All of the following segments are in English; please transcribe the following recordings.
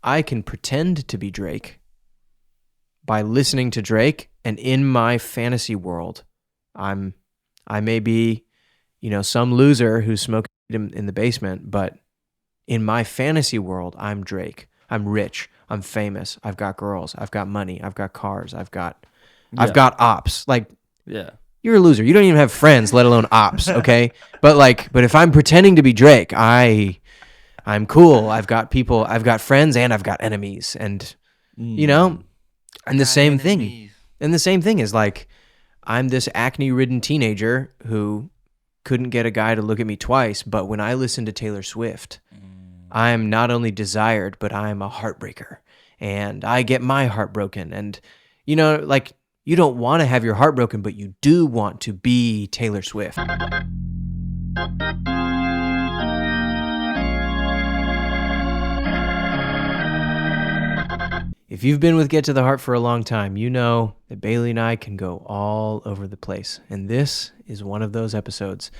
I can pretend to be Drake by listening to Drake, and in my fantasy world, I may be, some loser who's smoking in the basement, but in my fantasy world, I'm Drake. I'm rich. I'm famous. I've got girls. I've got money. I've got cars. I've got ops. Like, yeah, you're a loser. You don't even have friends, let alone ops. Okay, but if I'm pretending to be Drake, I'm cool. I've got people. I've got friends, and I've got enemies, and and the same thing. And the same thing is like, I'm this acne-ridden teenager who couldn't get a guy to look at me twice, but when I listen to Taylor Swift, I'm not only desired, but I'm a heartbreaker. And I get my heart broken. And, like, you don't want to have your heart broken, but you do want to be Taylor Swift. If you've been with Get to the Heart for a long time, you know that Bailey and I can go all over the place. And this is one of those episodes.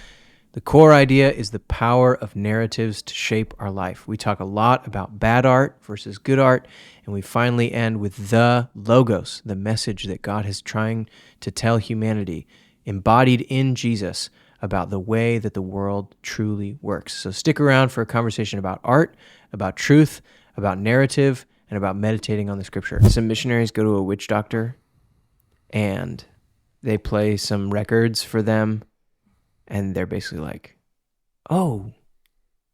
The core idea is the power of narratives to shape our life. We talk a lot about bad art versus good art, and we finally end with the Logos, the message that God is trying to tell humanity, embodied in Jesus, about the way that the world truly works. So stick around for a conversation about art, about truth, about narrative, and about meditating on the scripture. Some missionaries go to a witch doctor, and they play some records for them, and they're basically like, oh,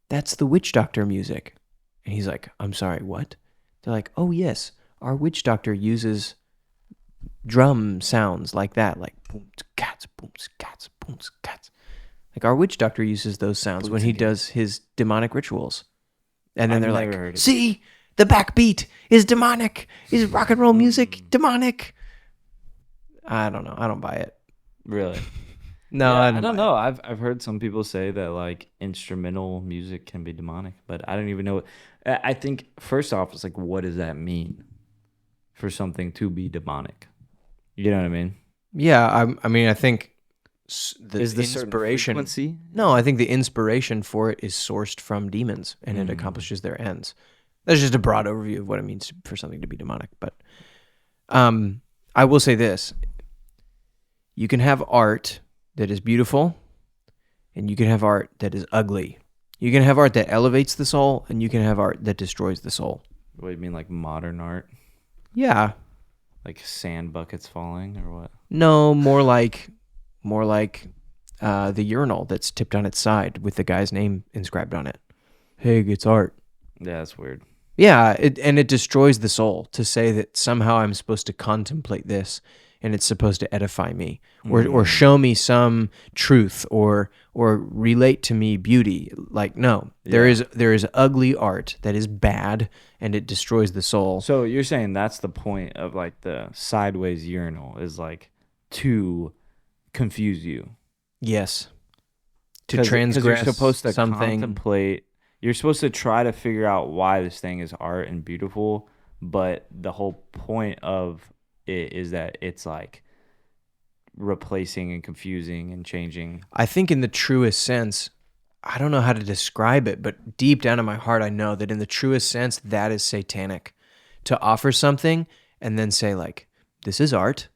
that's the witch doctor music. And he's like, I'm sorry, what? They're like, oh, yes, our witch doctor uses drum sounds like that, like boom, cats, boom, cats, boom, cats. Like our witch doctor uses those sounds when he does his demonic rituals. And then they're like, see, the backbeat is demonic. Is rock and roll music demonic? I don't know. I don't buy it. Really? No, yeah, I don't know. I've heard some people say that like instrumental music can be demonic, but I don't even know. I think first off, it's like, what does that mean for something to be demonic? You know what I mean? Yeah, I mean, I think the is the inspiration. Frequency? No, I think the inspiration for it is sourced from demons, and it accomplishes their ends. That's just a broad overview of what it means for something to be demonic. But I will say this: you can have art that is beautiful, and you can have art that is ugly. You can have art that elevates the soul, and you can have art that destroys the soul. What do you mean, like modern art? Yeah. Like sand buckets falling, or what? No, more like the urinal that's tipped on its side with the guy's name inscribed on it. Hey, it's art. Yeah, that's weird. Yeah, it destroys the soul to say that somehow I'm supposed to contemplate this and it's supposed to edify me or show me some truth or relate to me beauty. Like, no, there is ugly art that is bad and it destroys the soul. So you're saying that's the point of like the sideways urinal is like to confuse you. Yes. To transgress you're supposed to something. Contemplate. You're supposed to try to figure out why this thing is art and beautiful, but the whole point of it is that it's like replacing and confusing and changing. I think in the truest sense, I don't know how to describe it, but deep down in my heart, I know that in the truest sense, that is satanic. To offer something and then say like, this is art.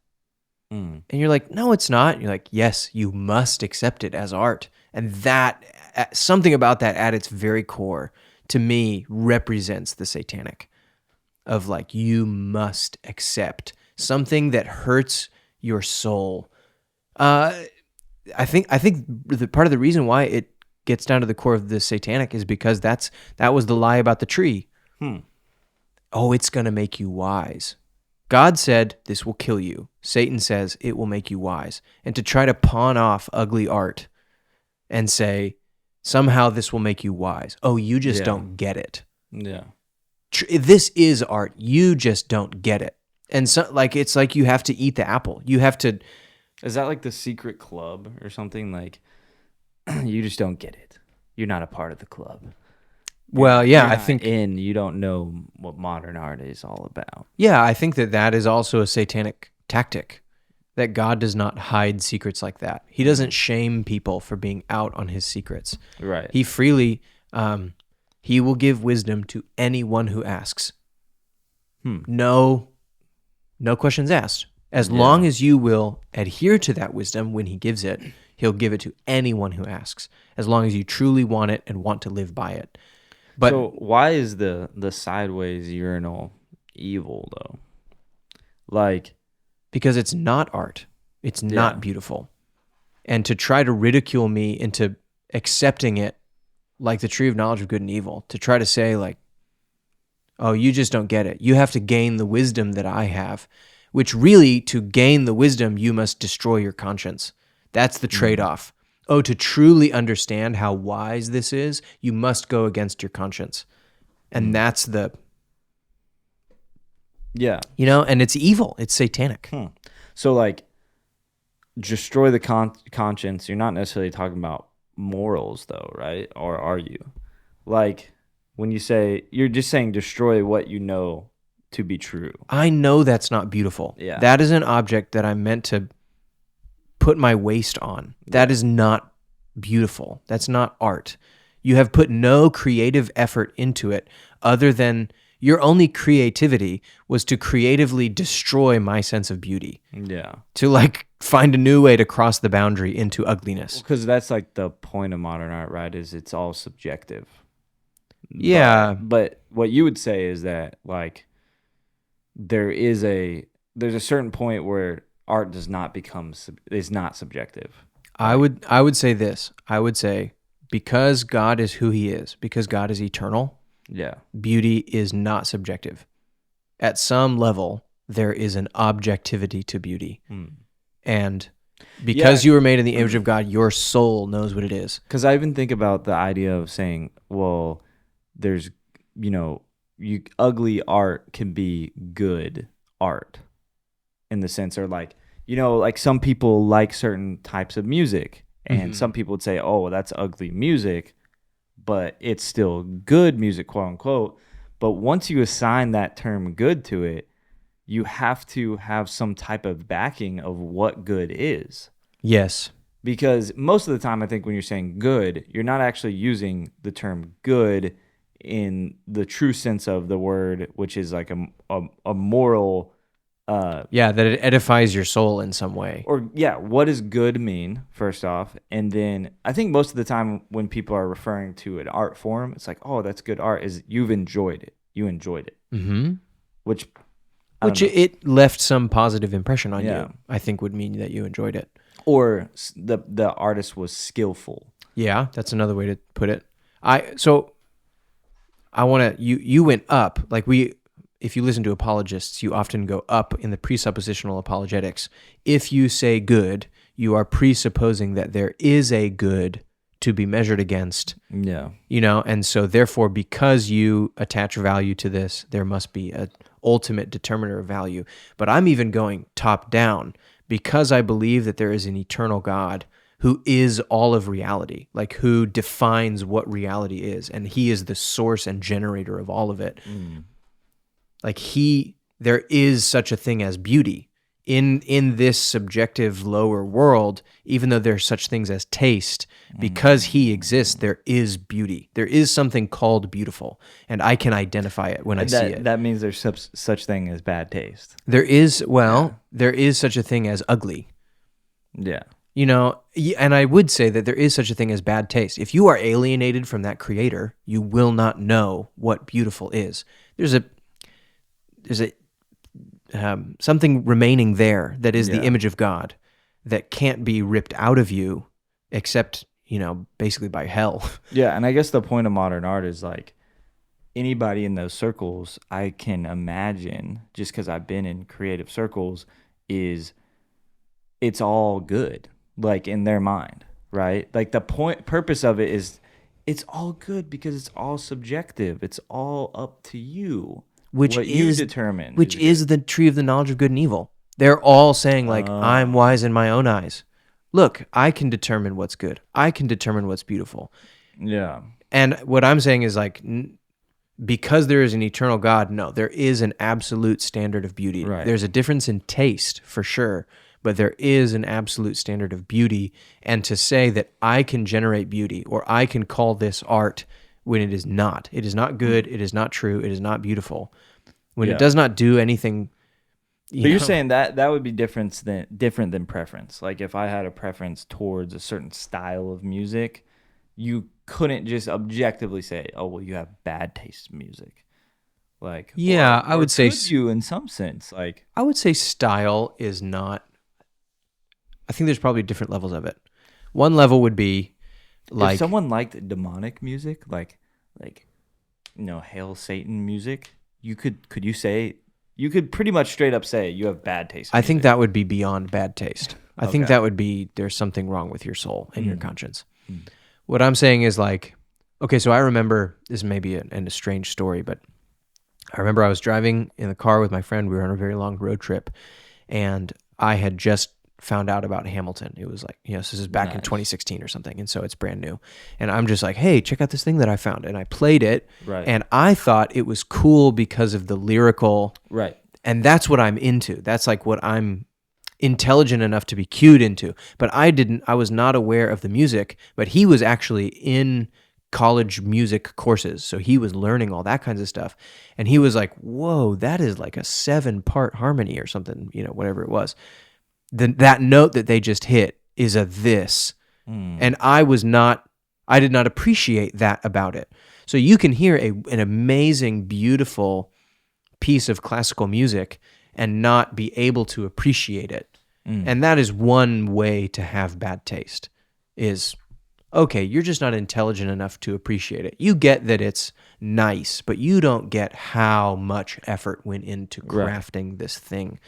And you're like, no, it's not. You're like, yes, you must accept it as art. And that, something about that at its very core, to me, represents the satanic. Of like, you must accept something that hurts your soul. I think the part of the reason why it gets down to the core of the satanic is because that was the lie about the tree. Oh, it's going to make you wise. God said, this will kill you. Satan says, it will make you wise. And to try to pawn off ugly art and say, somehow this will make you wise. Oh, you just don't get it. Yeah. This is art. You just don't get it. And so, like, it's like you have to eat the apple. You have to. Is that like the secret club or something? Like, you just don't get it. You're not a part of the club. Well, yeah, I think you don't know what modern art is all about. Yeah, I think that is also a satanic tactic. That God does not hide secrets like that. He doesn't shame people for being out on his secrets. Right. He freely, he will give wisdom to anyone who asks. No questions asked. As long as you will adhere to that wisdom when he gives it, he'll give it to anyone who asks, as long as you truly want it and want to live by it. But so why is the sideways urinal evil though? Like, because it's not art. It's not beautiful. And to try to ridicule me into accepting it like the tree of knowledge of good and evil, to try to say like, oh, you just don't get it. You have to gain the wisdom that I have, which really, to gain the wisdom, you must destroy your conscience. That's the trade-off. Oh, to truly understand how wise this is, you must go against your conscience. And that's the... Yeah. You know, and it's evil. It's satanic. So, like, destroy the conscience. You're not necessarily talking about morals, though, right? Or are you? Like, when you say, you're just saying destroy what you know to be true. I know that's not beautiful. Yeah. That is an object that I'm meant to put my waist on. That is not beautiful. That's not art. You have put no creative effort into it other than your only creativity was to creatively destroy my sense of beauty. Yeah. To like find a new way to cross the boundary into ugliness. Because that's like the point of modern art, right? Is it's all subjective. Yeah. But what you would say is that like there's a certain point where art does not is not subjective. I would say this. I would say because God is who he is, because God is eternal, beauty is not subjective. At some level, there is an objectivity to beauty. And because you were made in the image of God, your soul knows what it is. Because I even think about the idea of saying, well, there's, ugly art can be good art in the sense, or like, like some people like certain types of music, and some people would say, oh, that's ugly music, but it's still good music, quote unquote. But once you assign that term good to it, you have to have some type of backing of what good is. Yes. Because most of the time, I think when you're saying good, you're not actually using the term good in the true sense of the word, which is like a moral... that it edifies your soul in some way. Or, what does good mean, first off? And then I think most of the time when people are referring to an art form, it's like, oh, that's good art, is you've enjoyed it. You enjoyed it. Mm-hmm. Which it left some positive impression on you, I think would mean that you enjoyed it. Or the artist was skillful. Yeah, that's another way to put it. I want to, you went up, like if you listen to apologists, you often go up in the presuppositional apologetics. If you say good, you are presupposing that there is a good to be measured against. Yeah. And so therefore, because you attach value to this, there must be an ultimate determiner of value. But I'm even going top down because I believe that there is an eternal God who is all of reality, like who defines what reality is. And he is the source and generator of all of it. Like there is such a thing as beauty in this subjective lower world, even though there's such things as taste, because he exists, there is beauty. There is something called beautiful, and I can identify it when I see it. That means there's such thing as bad taste. There is such a thing as ugly. Yeah. And I would say that there is such a thing as bad taste. If you are alienated from that creator, you will not know what beautiful is. There's something remaining there that is the image of God that can't be ripped out of you except, basically by hell. Yeah, and I guess the point of modern art is like anybody in those circles, I can imagine, just because I've been in creative circles, is it's all good, like in their mind, right? Like the purpose of it is it's all good because it's all subjective. It's all up to you. What you determine. Which is the tree of the knowledge of good and evil. They're all saying like, I'm wise in my own eyes. Look, I can determine what's good. I can determine what's beautiful. Yeah. And what I'm saying is like, because there is an eternal God, no, there is an absolute standard of beauty. Right. There's a difference in taste for sure, but there is an absolute standard of beauty. And to say that I can generate beauty or I can call this art when it is not good, it is not true, it is not beautiful, When it does not do anything. But you're saying that would be different than preference. Like if I had a preference towards a certain style of music, you couldn't just objectively say, "Oh, well, you have bad taste in music." Like, yeah, or I would say could you in some sense, like I would say style is not. I think there's probably different levels of it. One level would be like if someone liked demonic music, like Hail Satan music, could you say you could pretty much straight up say you have bad taste in I music. think that would be beyond bad taste. I think Okay. that would be there's something wrong with your soul and your conscience. What I'm saying is like, okay, so I remember, this may be a strange story, but I remember I was driving in the car with my friend. We were on a very long road trip, and I had just found out about Hamilton. It was like, this is back in 2016 or something, and so it's brand new. And I'm just like, hey, check out this thing that I found. And I played it, Right. and I thought it was cool because of the lyrical. Right. And that's what I'm into. That's like what I'm intelligent enough to be cued into. But I was not aware of the music, but he was actually in college music courses. So he was learning all that kinds of stuff. And he was like, whoa, that is like a 7-part harmony or something, whatever it was. That note that they just hit is a this. And I did not appreciate that about it. So you can hear an amazing, beautiful piece of classical music and not be able to appreciate it. And that is one way to have bad taste is, okay, you're just not intelligent enough to appreciate it. You get that it's nice, but you don't get how much effort went into crafting this thing,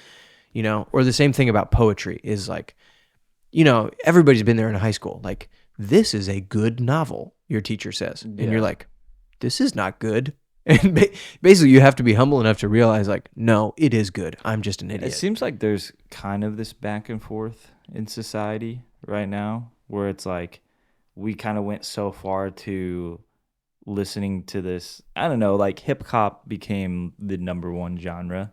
or the same thing about poetry is like, everybody's been there in high school. Like, this is a good novel, your teacher says. And you're like, this is not good. And basically, you have to be humble enough to realize, like, no, it is good. I'm just an idiot. It seems like there's kind of this back and forth in society right now where it's like we kind of went so far to listening to this. I don't know, like hip hop became the number one genre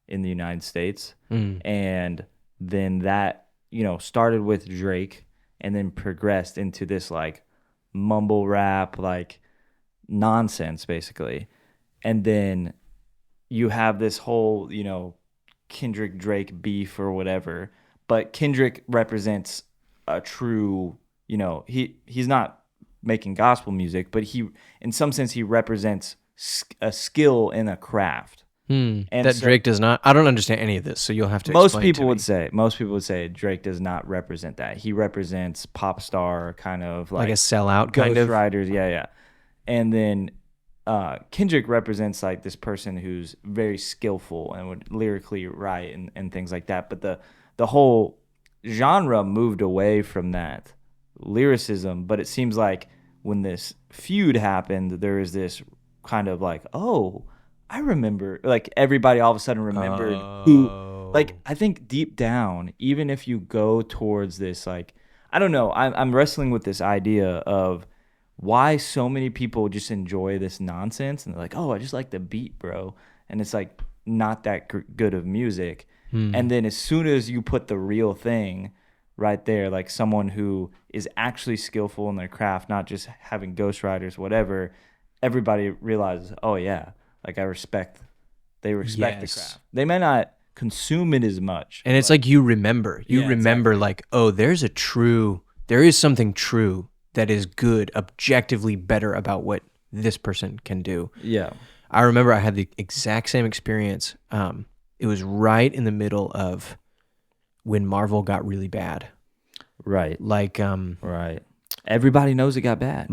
in the United States. And then that, started with Drake and then progressed into this like mumble rap, like nonsense, basically. And then you have this whole, Kendrick Drake beef or whatever. But Kendrick represents a true, he's not making gospel music, but in some sense, he represents a skill in a craft. And that so, Drake does not. I don't understand any of this, so you'll have to. Most people would say Drake does not represent that. He represents pop star kind of like a sellout kind of ghostwriters. Yeah. And then Kendrick represents like this person who's very skillful and would lyrically write and things like that. But the whole genre moved away from that lyricism. But it seems like when this feud happened, there is this kind of like, oh, I remember, like everybody all of a sudden remembered who, like I think deep down, even if you go towards this, like, I don't know, I'm wrestling with this idea of why so many people just enjoy this nonsense and they're like, oh, I just like the beat, bro. And it's like not that good of music. And then as soon as you put the real thing right there, like someone who is actually skillful in their craft, not just having ghostwriters, whatever, everybody realizes, oh yeah, like they respect the craft. They may not consume it as much. And it's like you remember exactly. Like, oh, there is something true that is good, objectively better about what this person can do. Yeah. I remember I had the exact same experience. It was right in the middle of when Marvel got really bad. Right. Like, right. Everybody knows it got bad.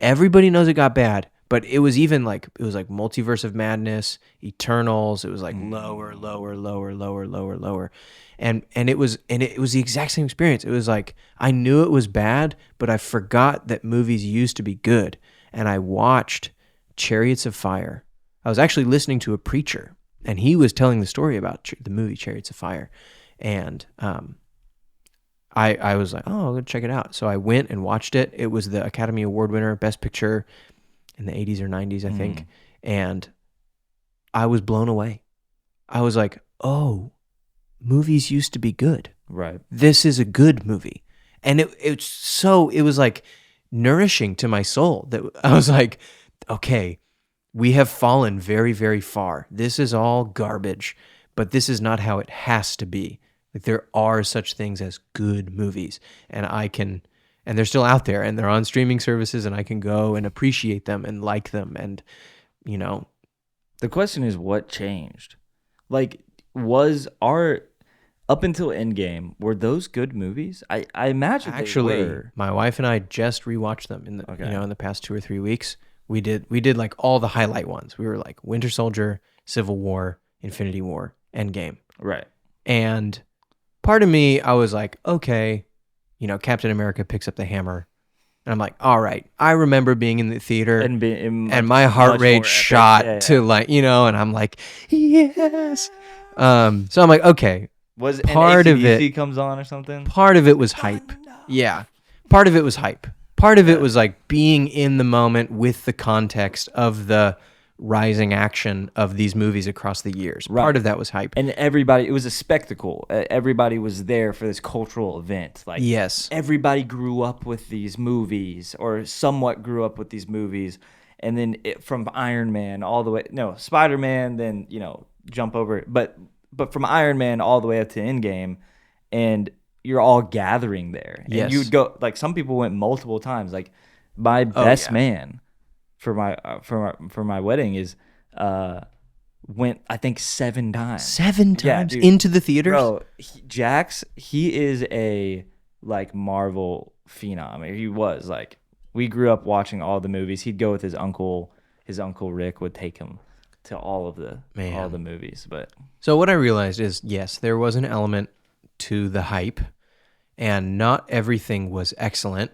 Everybody knows it got bad. But it was even like, Multiverse of Madness, Eternals. It was like lower. And it was the exact same experience. It was like, I knew it was bad, but I forgot that movies used to be good. And I watched Chariots of Fire. I was actually listening to a preacher, and he was telling the story about the movie Chariots of Fire. And I was like, oh, I'll go check it out. So I went and watched it. It was the Academy Award winner, Best Picture in the 80s or 90s, I think. And I was blown away. I was like, oh, movies used to be good. Right. This is a good movie. And it was like nourishing to my soul that I was like, okay, We have fallen very, very far. This is all garbage, but this is not how it has to be. Like there are such things as good movies, and and they're still out there, and they're on streaming services, and I can go and appreciate them and like them, and you know, The question is, what changed? Like, was our up until Endgame, were those good movies? I imagine actually, they were. my wife and I just rewatched them in the Okay. in the past 2 or 3 weeks. We did like all the highlight ones. We were like Winter Soldier, Civil War, Infinity War, Endgame, Right. and part of me, I was like, okay, Captain America picks up the hammer. And I'm like, all right, I remember being in the theater and my heart rate shot to like, and I'm like, yes. So I'm like, okay, Was part of AC/DC it comes on or something? part of it was hype. Yeah. Part of it was hype. Part of it was like being in the moment with the context of the rising action of these movies across the years. Right. Part of that was hype. And everybody, it was a spectacle. Everybody was there for this cultural event. Like, Yes. everybody grew up with these movies, or somewhat grew up with these movies. And then from Iron Man all the way, no, Spider-Man, then, jump over it. But from Iron Man all the way up to Endgame, and you're all gathering there. And Yes. you'd go, like, some people went multiple times. Like, my best man for my wedding is went, I think, 7 times. 7 times dude. into the theaters? Bro, Jax, he is a like Marvel phenom. He was like, we grew up watching all the movies. He'd go with his uncle. His uncle Rick would take him to all the movies. But So what I realized is, yes, there was an element to the hype, and not everything was excellent.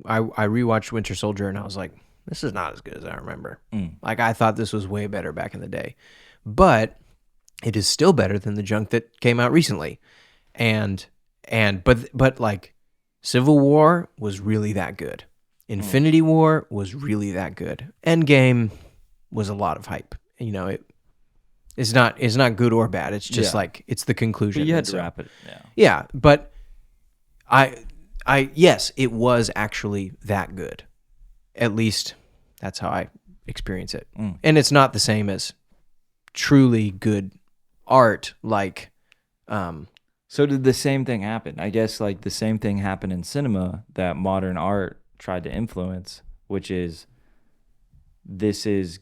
I rewatched Winter Soldier, and I was like, this is not as good as I remember. Like, I thought this was way better back in the day. But it is still better than the junk that came out recently. But like, Civil War was really that good. Infinity War was really that good. Endgame was a lot of hype. It's not good or bad. It's just like, it's the conclusion. you had to wrap it. Yeah. Yeah, but yes, it was actually that good. At least that's how I experience it. And it's not the same as truly good art, like, So did the same thing happen? I guess like the same thing happened in cinema that modern art tried to influence, which is this is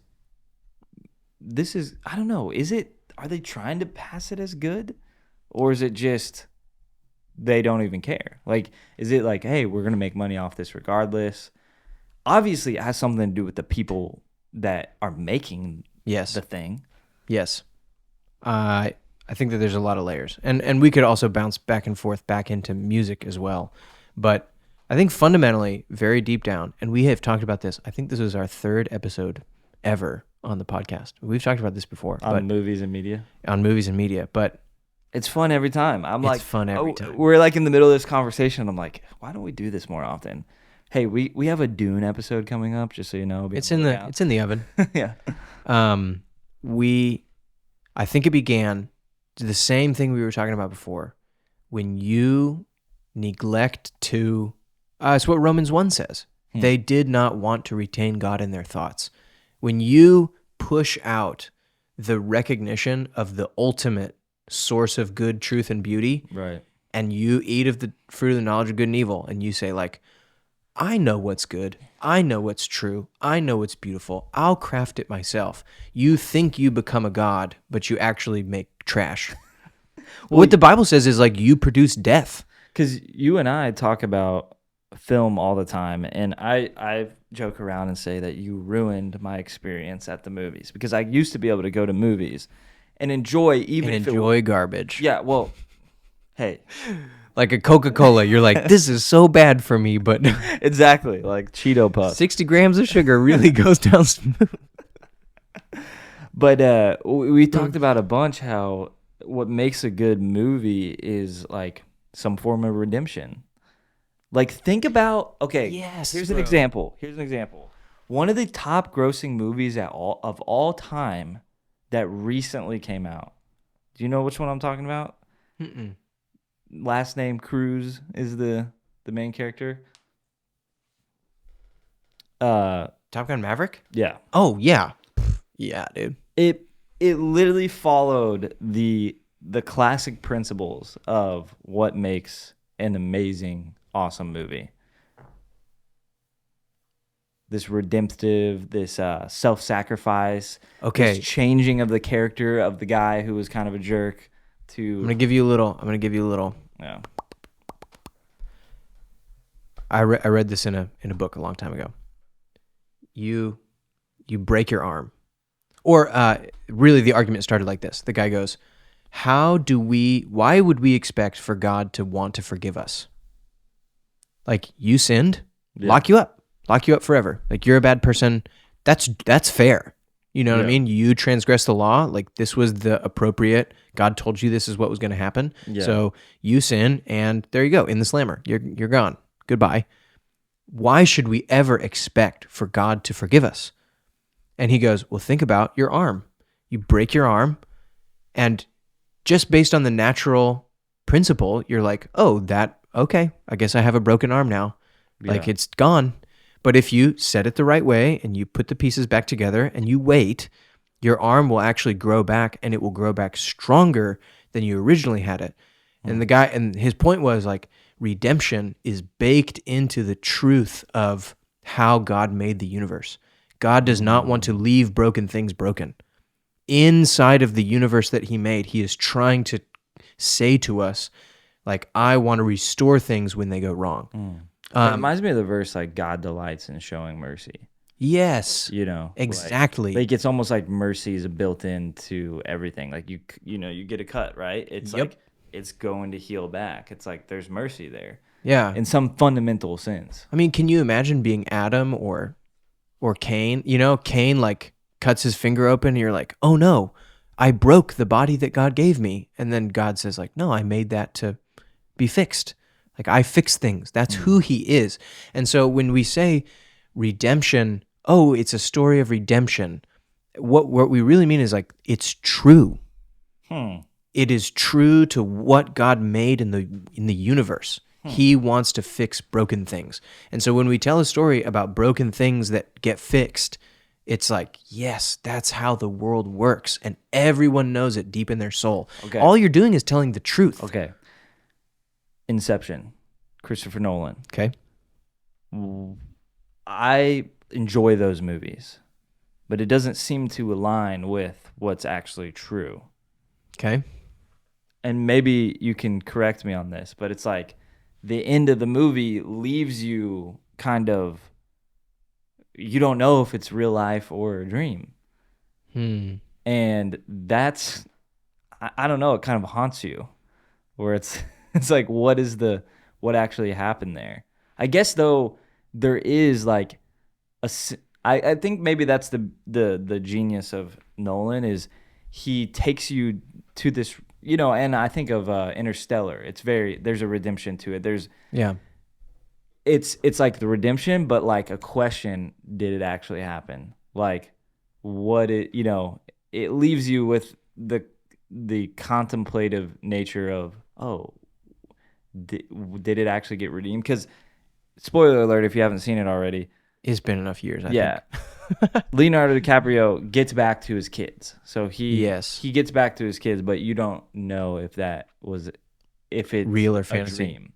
I don't know, are they trying to pass it as good, or is it just they don't even care? Like, is it like, hey, we're gonna make money off this regardless? Obviously it has something to do with the people that are making yes, the thing. yes. I think that there's a lot of layers, and we could also bounce back and forth back into music as well. But I think fundamentally, very deep down, and we have talked about this. I think this was our 3rd episode ever on the podcast. We've talked about this before, On movies and media. On movies and media, but it's fun every time. It's fun every time. We're like in the middle of this conversation, and I'm like, why don't we do this more often? Hey, we have a Dune episode coming up, just so you know. It's in the oven. Yeah. I think it began the same thing we were talking about before. When you neglect to, it's what Romans 1 says. They did not want to retain God in their thoughts. When you push out the recognition of the ultimate source of good, truth, and beauty, Right. and you eat of the fruit of the knowledge of good and evil, and you say like, I know what's good. I know what's true. I know what's beautiful. I'll craft it myself. You think you become a god, but you actually make trash. What the Bible says is like, you produce death. Because you and I talk about film all the time, and I joke around and say that you ruined my experience at the movies, because I used to be able to go to movies and enjoy Garbage. Yeah, well, hey. Like a Coca-Cola, you're like, this is so bad for me, but exactly, like Cheeto Puffs. 60 grams of sugar really goes down smooth. But we talked about a bunch how what makes a good movie is like some form of redemption. Like, think about, okay, here's an example. One of the top grossing movies of all time that recently came out. Do you know which one I'm talking about? Mm-mm. Last name Cruz is the main character. Top Gun Maverick? Yeah. Oh, yeah. Yeah, dude. It literally followed the classic principles of what makes an amazing, awesome movie. This redemptive, this self-sacrifice, this Okay, changing of the character of the guy who was kind of a jerk I'm to, gonna give you a little. I'm gonna give you a little. yeah. I read this in a book a long time ago. You break your arm, or really the argument started like this. The guy goes, why would we expect for God to want to forgive us? Like, you sinned, Yeah. lock you up forever. Like, you're a bad person. That's fair. You know what I Yeah. mean? You transgressed the law. Like, this was the appropriate. God told you this is what was going to happen. Yeah. So you sin, and there you go, in the slammer. You're gone. Goodbye. Why should we ever expect for God to forgive us? And he goes, well, think about your arm. You break your arm, and just based on the natural principle, you're like, oh, okay, I guess I have a broken arm now. Like, Yeah. it's gone. But if you set it the right way and you put the pieces back together and you wait, your arm will actually grow back, and it will grow back stronger than you originally had it. And the guy, and his point was like, redemption is baked into the truth of how God made the universe. God does not want to leave broken things broken. Inside of the universe that he made, he is trying to say to us, like, I want to restore things when they go wrong. It reminds me of the verse, like, God delights in showing mercy. Yes, You know, exactly. Like it's almost like mercy is built into everything. Like you get a cut, right? It's Yep. like it's going to heal back. It's like there's mercy there Yeah. in some fundamental sense. I mean, can you imagine being Adam or Cain? You know, Cain like cuts his finger open and you're like, oh no, I broke the body that God gave me. And then God says like, no, I made that to be fixed. Like, I fix things. That's who he is. And so when we say redemption, oh, it's a story of redemption, what we really mean is like, it's true. It is true to what God made in the universe. He wants to fix broken things. And so when we tell a story about broken things that get fixed, it's like, yes, that's how the world works. And everyone knows it deep in their soul. Okay. All you're doing is telling the truth. Okay. Inception, Christopher Nolan. Okay. I enjoy those movies, but it doesn't seem to align with what's actually true. Okay. And maybe you can correct me on this, but it's like the end of the movie leaves you kind of, you don't know if it's real life or a dream. And that's, I don't know, it kind of haunts you, where it's like, what actually happened there? I guess though, there is like I think maybe that's the genius of Nolan, is he takes you to this, you know, and I think of Interstellar. There's a redemption to it. It's like the redemption, but like a question: did it actually happen? Like, it leaves you with the contemplative nature of, oh, did it actually get redeemed? Because spoiler alert, if you haven't seen it already, It's been enough years, I think. Leonardo DiCaprio gets back to his kids. So he gets back to his kids, but you don't know if it's real or a fantasy. dream.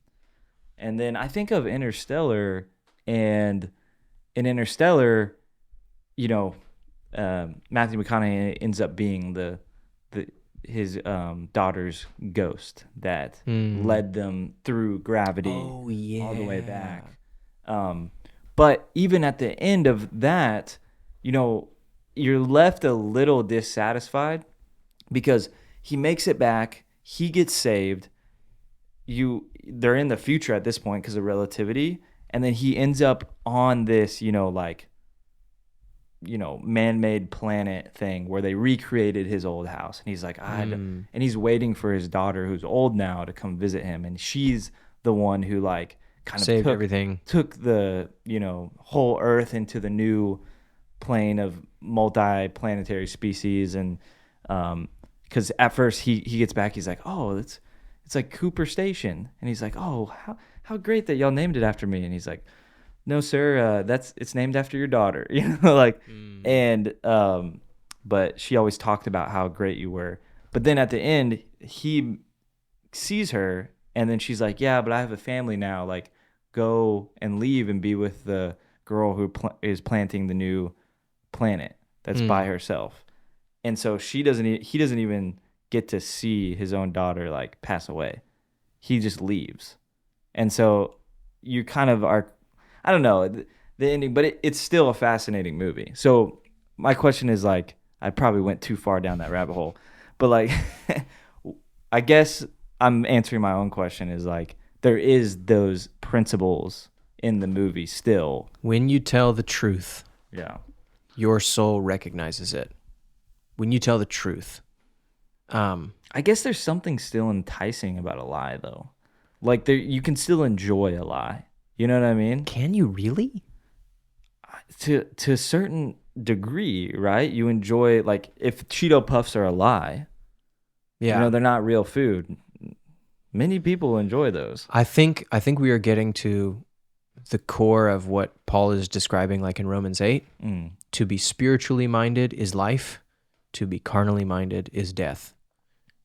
And then I think of Interstellar, and in Interstellar, Matthew McConaughey ends up being his daughter's ghost that led them through gravity all the way back. But even at the end of that, you're left a little dissatisfied, because he makes it back, he gets saved. They're in the future at this point because of relativity, and then he ends up on this, man-made planet thing where they recreated his old house, and he's like, and he's waiting for his daughter, who's old now, to come visit him, and she's the one who like kind of saved everything, took the whole Earth into the new plane of multi-planetary species, and because at first he gets back, he's like, oh, it's like Cooper Station, and he's like, oh, how great that y'all named it after me, and he's like, no sir, it's named after your daughter, and but she always talked about how great you were. But then at the end, he sees her, and then she's like, yeah, but I have a family now. Like, go and leave and be with the girl who is planting the new planet that's by herself. And so he doesn't even get to see his own daughter like pass away. He just leaves. And so you kind of are, I don't know the ending, but it's still a fascinating movie. So my question is like, I probably went too far down that rabbit hole, but like, I guess I'm answering my own question is like, there is those principles in the movie still. When you tell the truth, Yeah. your soul recognizes it. When you tell the truth. I guess there's something still enticing about a lie though. Like you can still enjoy a lie. You know what I mean? Can you really? To a certain degree, right? You enjoy, like, if Cheeto Puffs are a lie, Yeah. you know, they're not real food. Many people enjoy those. I think we are getting to the core of what Paul is describing, like in Romans 8. To be spiritually minded is life. To be carnally minded is death.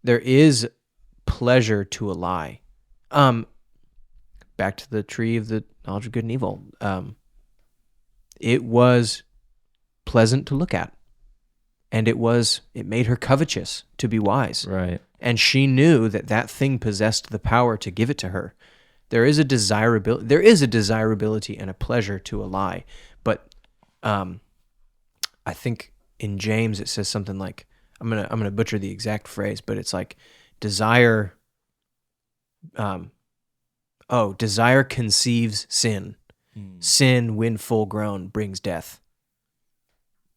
There is pleasure to a lie. Back to the tree of the knowledge of good and evil. It was pleasant to look at, and it made her covetous to be wise. Right. And she knew that thing possessed the power to give it to her. There is a desirability and a pleasure to a lie, but I think in James it says something like, I'm gonna butcher the exact phrase, but it's like desire. Desire conceives sin. Sin, when full grown, brings death.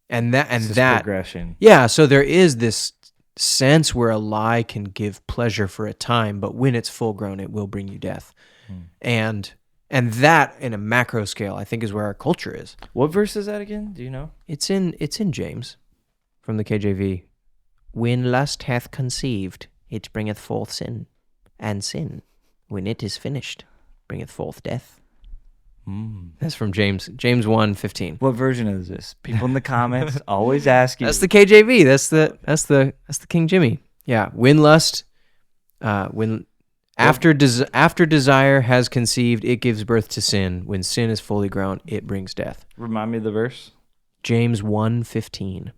And that progression. Yeah, so there is this sense where a lie can give pleasure for a time, but when it's full grown, it will bring you death. And that, in a macro scale, I think is where our culture is. What verse is that again? Do you know? It's in James, from the KJV. When lust hath conceived, it bringeth forth sin, and sin, when it is finished, bringeth forth death. That's from James 1:15. What version is this? People in the comments always asking. That's the KJV. That's the King Jimmy. Yeah. When lust, after desire has conceived, it gives birth to sin. When sin is fully grown, it brings death. Remind me of the verse. James 1:15.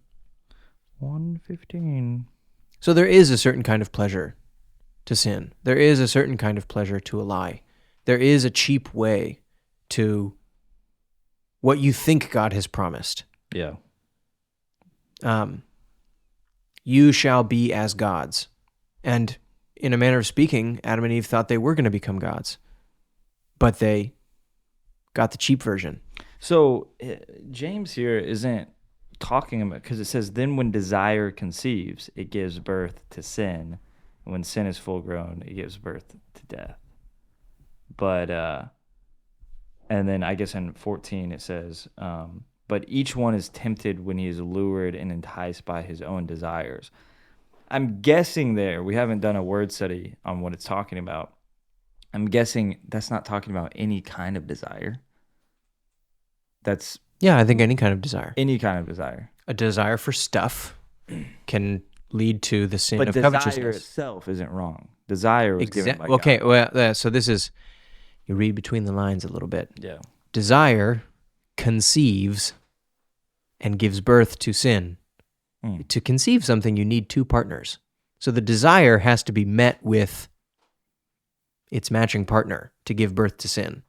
1:15. So there is a certain kind of pleasure to sin. There is a certain kind of pleasure to a lie. There is a cheap way to what you think God has promised. Yeah. You shall be as gods. And in a manner of speaking, Adam and Eve thought they were going to become gods, but they got the cheap version. So James here isn't talking about, because it says, then when desire conceives, it gives birth to sin. And when sin is full grown, it gives birth to death. But, and then I guess in 14 it says, but each one is tempted when he is lured and enticed by his own desires. I'm guessing there, we haven't done a word study on what it's talking about. I'm guessing that's not talking about any kind of desire. Yeah, I think any kind of desire. Any kind of desire. A desire for stuff can lead to the sin of desire covetousness. itself isn't wrong. Desire was given by God. Okay, well, so this is, you read between the lines a little bit. Yeah. Desire conceives and gives birth to sin. To conceive something, you need two partners. So the desire has to be met with its matching partner to give birth to sin.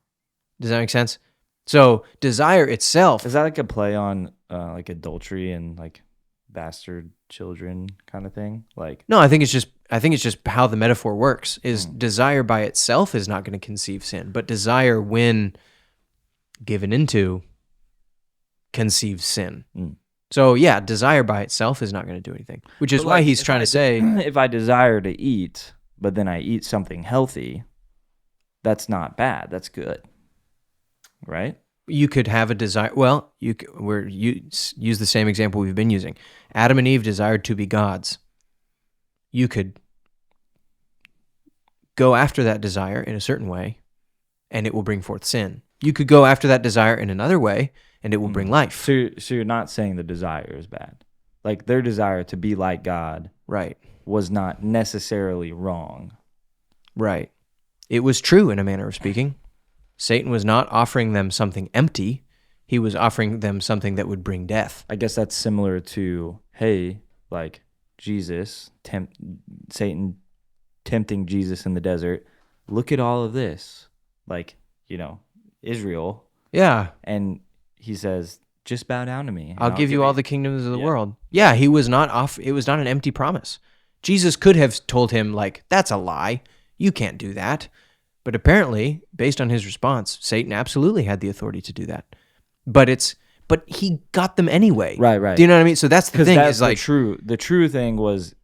Does that make sense? So desire itself... Is that like a play on like adultery and like bastard children kind of thing? Like, no, I think it's just how the metaphor works. Is desire by itself is not going to conceive sin, but desire, when given into, conceives sin. So yeah, desire by itself is not going to do anything, which is why he's trying to say, if I desire to eat, but then I eat something healthy, that's not bad. That's good, right? You could have a desire. Well, you use the same example we've been using. Adam and Eve desired to be gods. You could go after that desire in a certain way, and it will bring forth sin. You could go after that desire in another way, and it will bring life. So you're not saying the desire is bad. Like their desire to be like God Right. was not necessarily wrong. Right. It was true in a manner of speaking. Satan was not offering them something empty. He was offering them something that would bring death. I guess that's similar to, hey, like Satan tempting Jesus in the desert. Look at all of this. Like, Israel. Yeah. And he says, just bow down to me. I'll give you all the kingdoms of the Yeah. world. Yeah, he was not off. It was not an empty promise. Jesus could have told him, like, that's a lie. You can't do that. But apparently, based on his response, Satan absolutely had the authority to do that. But he got them anyway. Right. Do you know what I mean? So that's the thing. That's is like, the true thing was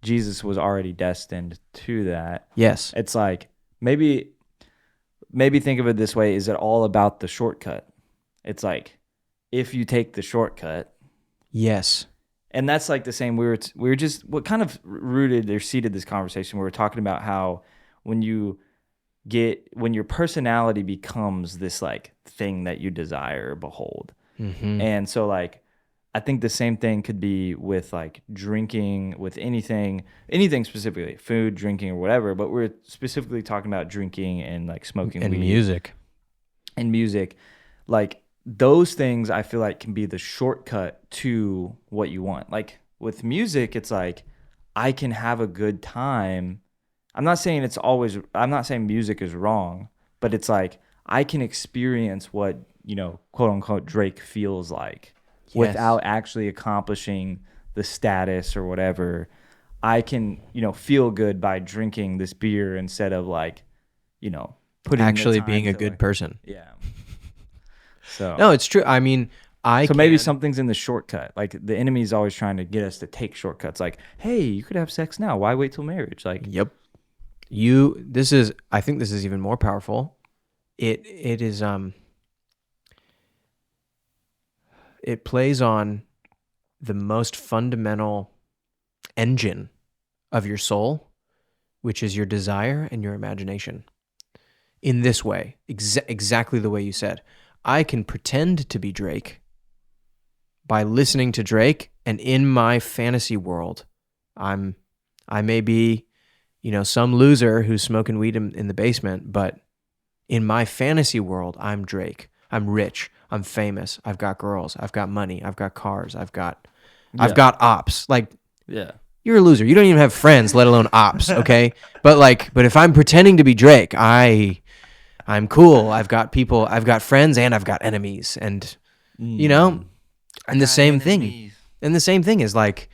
Jesus was already destined to that. yes. It's like maybe think of it this way: is it all about the shortcut? It's like if you take the shortcut, Yes. and that's like the same. We were just what kind of rooted or seeded this conversation. We were talking about how when your personality becomes this like thing that you desire or behold. Mm-hmm. And so like I think the same thing could be with like drinking, with anything specifically, food, drinking, or whatever, but we're specifically talking about drinking and like smoking And weed music. and music. Like those things I feel like can be the shortcut to what you want. Like with music, it's like I can have a good time. I'm not saying music is wrong, but it's like I can experience what, quote unquote Drake feels like without actually accomplishing the status or whatever. I can, feel good by drinking this beer instead of like, putting Actually the time being a to, good like, person. yeah. So No, it's true. I mean, maybe something's in the shortcut. Like the enemy's always trying to get us to take shortcuts. Like, hey, you could have sex now. Why wait till marriage? Like, Yep. I think this is even more powerful. It plays on the most fundamental engine of your soul, which is your desire and your imagination. In this way, exactly the way you said. I can pretend to be Drake by listening to Drake, and in my fantasy world, I may be, some loser who's smoking weed in the basement, but in my fantasy world, I'm Drake. I'm rich. I'm famous. I've got girls. I've got money. I've got cars. I've got ops. Like, yeah. you're a loser. You don't even have friends, let alone ops. Okay, but if I'm pretending to be Drake, I'm cool. I've got people. I've got friends, and I've got enemies, and and the same thing. And the same thing is like,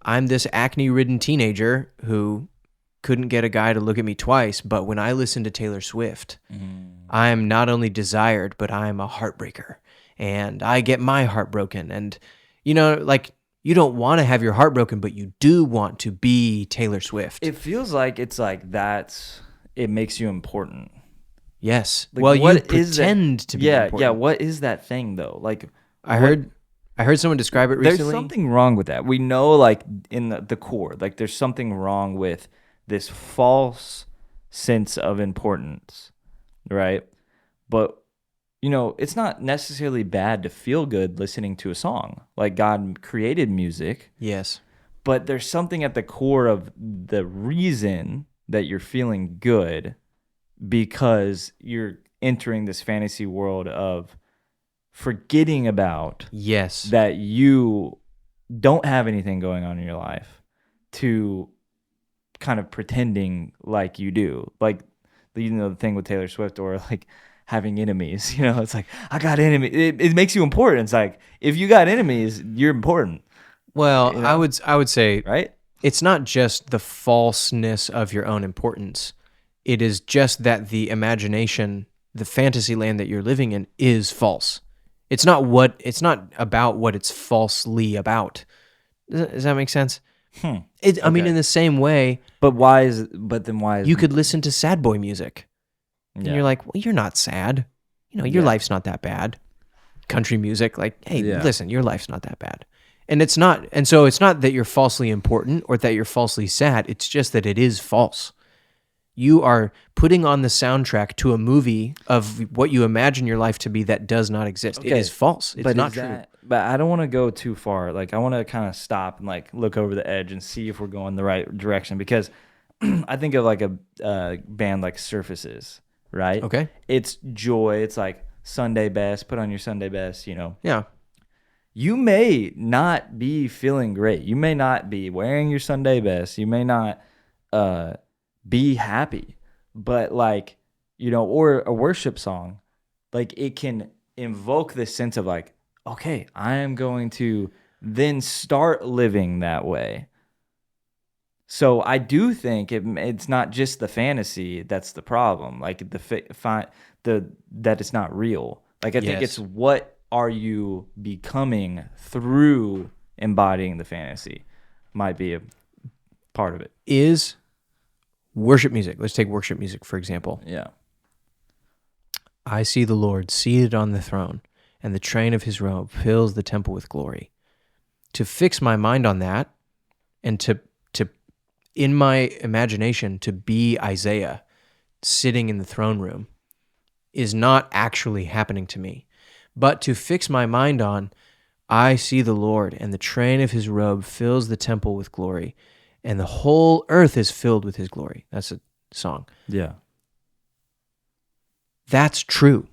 I'm this acne-ridden teenager who couldn't get a guy to look at me twice, but when I listen to Taylor Swift, I'm not only desired, but I'm a heartbreaker, and I get my heart broken. And you don't want to have your heart broken, but you do want to be Taylor Swift. It feels like it's like it makes you important. Yes. Like, well, you what is pretend to be important. Yeah. What is that thing though? Like I heard someone describe it recently. There's something wrong with that. We know, like in the core, like there's something wrong with this false sense of importance, right? But it's not necessarily bad to feel good listening to a song. Like God created music. Yes. But there's something at the core of the reason that you're feeling good, because you're entering this fantasy world of forgetting about that you don't have anything going on in your life, to kind of pretending like you do. Like, the thing with Taylor Swift, or like having enemies, it's like, I got enemies. It makes you important. It's like, if you got enemies, you're important. Well, I would say, right? It's not just the falseness of your own importance. It is just that the imagination, the fantasy land that you're living in, is false. It's not about what it's falsely about. Does that make sense? I mean, in the same way. But then why is you could listen to sad boy music, and you're like, well, you're not sad. Your life's not that bad. Country music, like, hey, listen, your life's not that bad. And it's not, and so it's not that you're falsely important or that you're falsely sad. It's just that it is false. You are putting on the soundtrack to a movie of what you imagine your life to be that does not exist. It Okay, is false. It's but not is true. that? But I don't want to go too far. Like I want to kind of stop and like look over the edge and see if we're going the right direction because I think of like a band like Surfaces, right? Okay. It's joy. It's like Sunday best. Put on your Sunday best. You know, Yeah. you may not be feeling great. You may not be wearing your Sunday best. You may not uh, be happy, but like, you know, or a worship song, like it can invoke this sense of like, okay, I am going to then start living that way. So I do think it's not just the fantasy that's the problem, like that it's not real. Like I think it's Yes. what are you becoming through embodying the fantasy might be a part of it. Is worship music. Let's take worship music, for example. Yeah. I see the Lord seated on the throne, and the train of his robe fills the temple with glory. To fix my mind on that, and to in my imagination, to be Isaiah sitting in the throne room is not actually happening to me. But to fix my mind on, I see the Lord, and the train of his robe fills the temple with glory, and the whole earth is filled with his glory. That's a song. Yeah. That's true.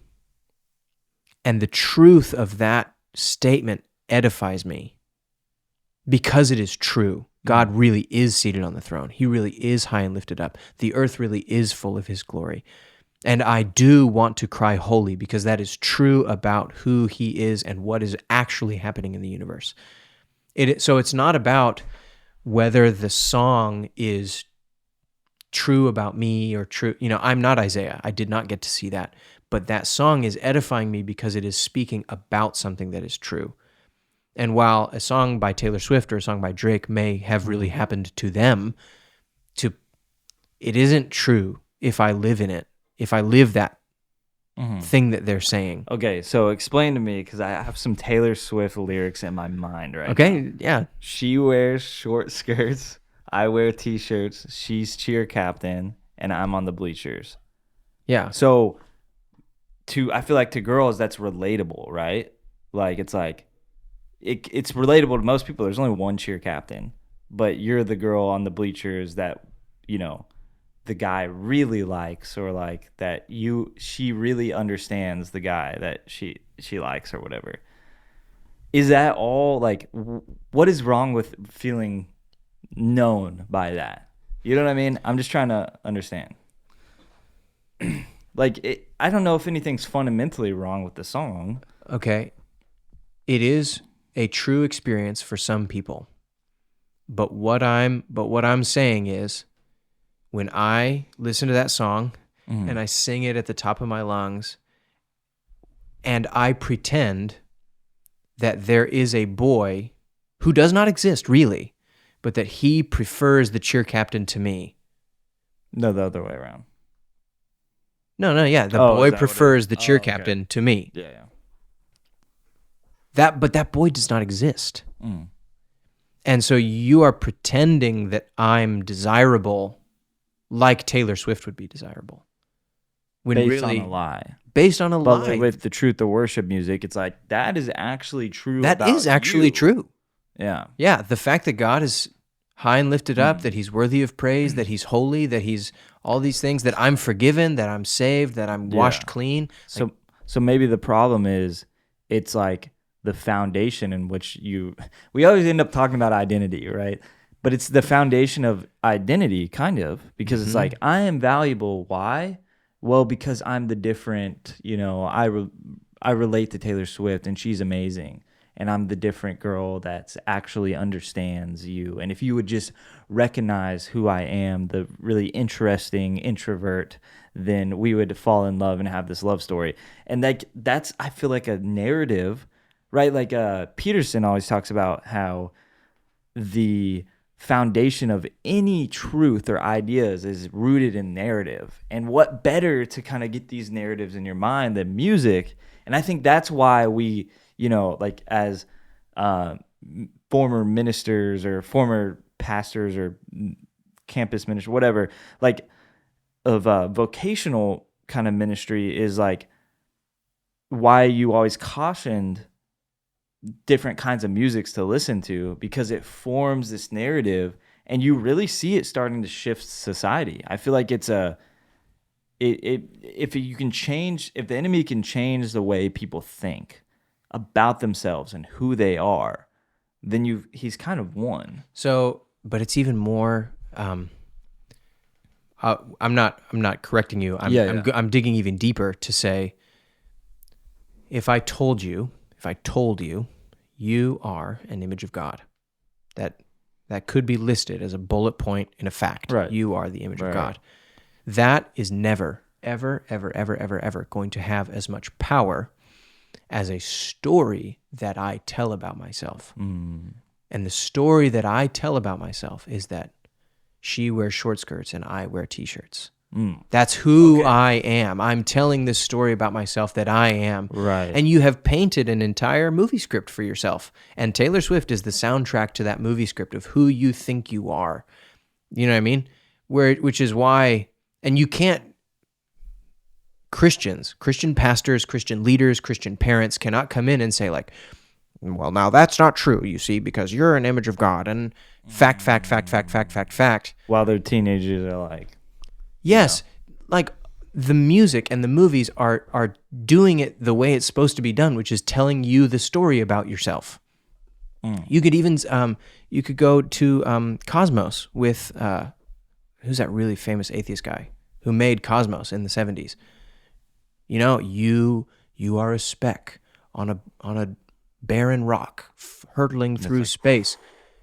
And the truth of that statement edifies me because it is true. God really is seated on the throne. He really is high and lifted up. The earth really is full of his glory. And I do want to cry holy because that is true about who he is and what is actually happening in the universe. So it's not about whether the song is true about me or true. You know, I'm not Isaiah. I did not get to see that. But that song is edifying me because it is speaking about something that is true. And while a song by Taylor Swift or a song by Drake may have really happened to them, it isn't true if I live in it, if I live that thing that they're saying. Okay, so explain to me because I have some Taylor Swift lyrics in my mind right now. Okay, yeah. She wears short skirts. I wear t-shirts. She's cheer captain, and I'm on the bleachers. Yeah. So, I feel like to girls that's relatable, right? Like it's like it's relatable to most people. There's only one cheer captain, but you're the girl on the bleachers that you know the guy really likes, or like that she really understands the guy that she likes or whatever. Is that all? Like, what is wrong with feeling known by that? You know what I mean? I'm just trying to understand. Like, I don't know if anything's fundamentally wrong with the song. Okay. It is a true experience for some people. But what I'm saying is when I listen to that song and I sing it at the top of my lungs and I pretend that there is a boy who does not exist really, but that he prefers the cheer captain to me. No, the other way around. No, yeah. The Oh, is boy that what it prefers is? the cheer Oh, okay. captain to me. Yeah. But that boy does not exist. And so you are pretending that I'm desirable like Taylor Swift would be desirable. When Based really, on a lie. Based on a But lie. with the truth of worship music, it's like that is actually true. That about is actually you. true. Yeah. Yeah, the fact that God is high and lifted up, that he's worthy of praise, that he's holy, that he's all these things, that I'm forgiven, that I'm saved, that I'm washed clean. So maybe the problem is it's like the foundation in which we always end up talking about identity, right? But it's the foundation of identity, kind of, because it's like, I am valuable. Why? Well, because I'm the different, I relate to Taylor Swift and she's amazing. And I'm the different girl that actually understands you. And if you would just recognize who I am, the really interesting introvert, then we would fall in love and have this love story. And that's, I feel like, a narrative, right? Like Peterson always talks about how the foundation of any truth or ideas is rooted in narrative. And what better to kind of get these narratives in your mind than music? And I think that's why we, like as former ministers or former pastors or campus ministers, whatever, like vocational kind of ministry is like why you always cautioned different kinds of musics to listen to, because it forms this narrative and you really see it starting to shift society. I feel like it's if the enemy can change the way people think about themselves and who they are, then he's kind of won. So, but it's even more. I'm not correcting you. I'm digging even deeper to say, if I told you, you are an image of God, that could be listed as a bullet point in a fact. Right. You are the image of God. That is never, ever, ever, ever, ever, ever going to have as much power as a story that I tell about myself. And the story that I tell about myself is that she wears short skirts and I wear t-shirts. That's who I am. I'm telling this story about myself that I am. Right. And you have painted an entire movie script for yourself. And Taylor Swift is the soundtrack to that movie script of who you think you are. You know what I mean? Which is why, and you can't, Christian pastors, Christian leaders, Christian parents cannot come in and say like, well, now that's not true, you see, because you're an image of God, and fact. While their teenagers are like, yes, like the music and the movies are doing it the way it's supposed to be done, which is telling you the story about yourself. You could even you could go to Cosmos with who's that really famous atheist guy who made Cosmos in the 70s. You know, you are a speck on a barren rock hurtling through space.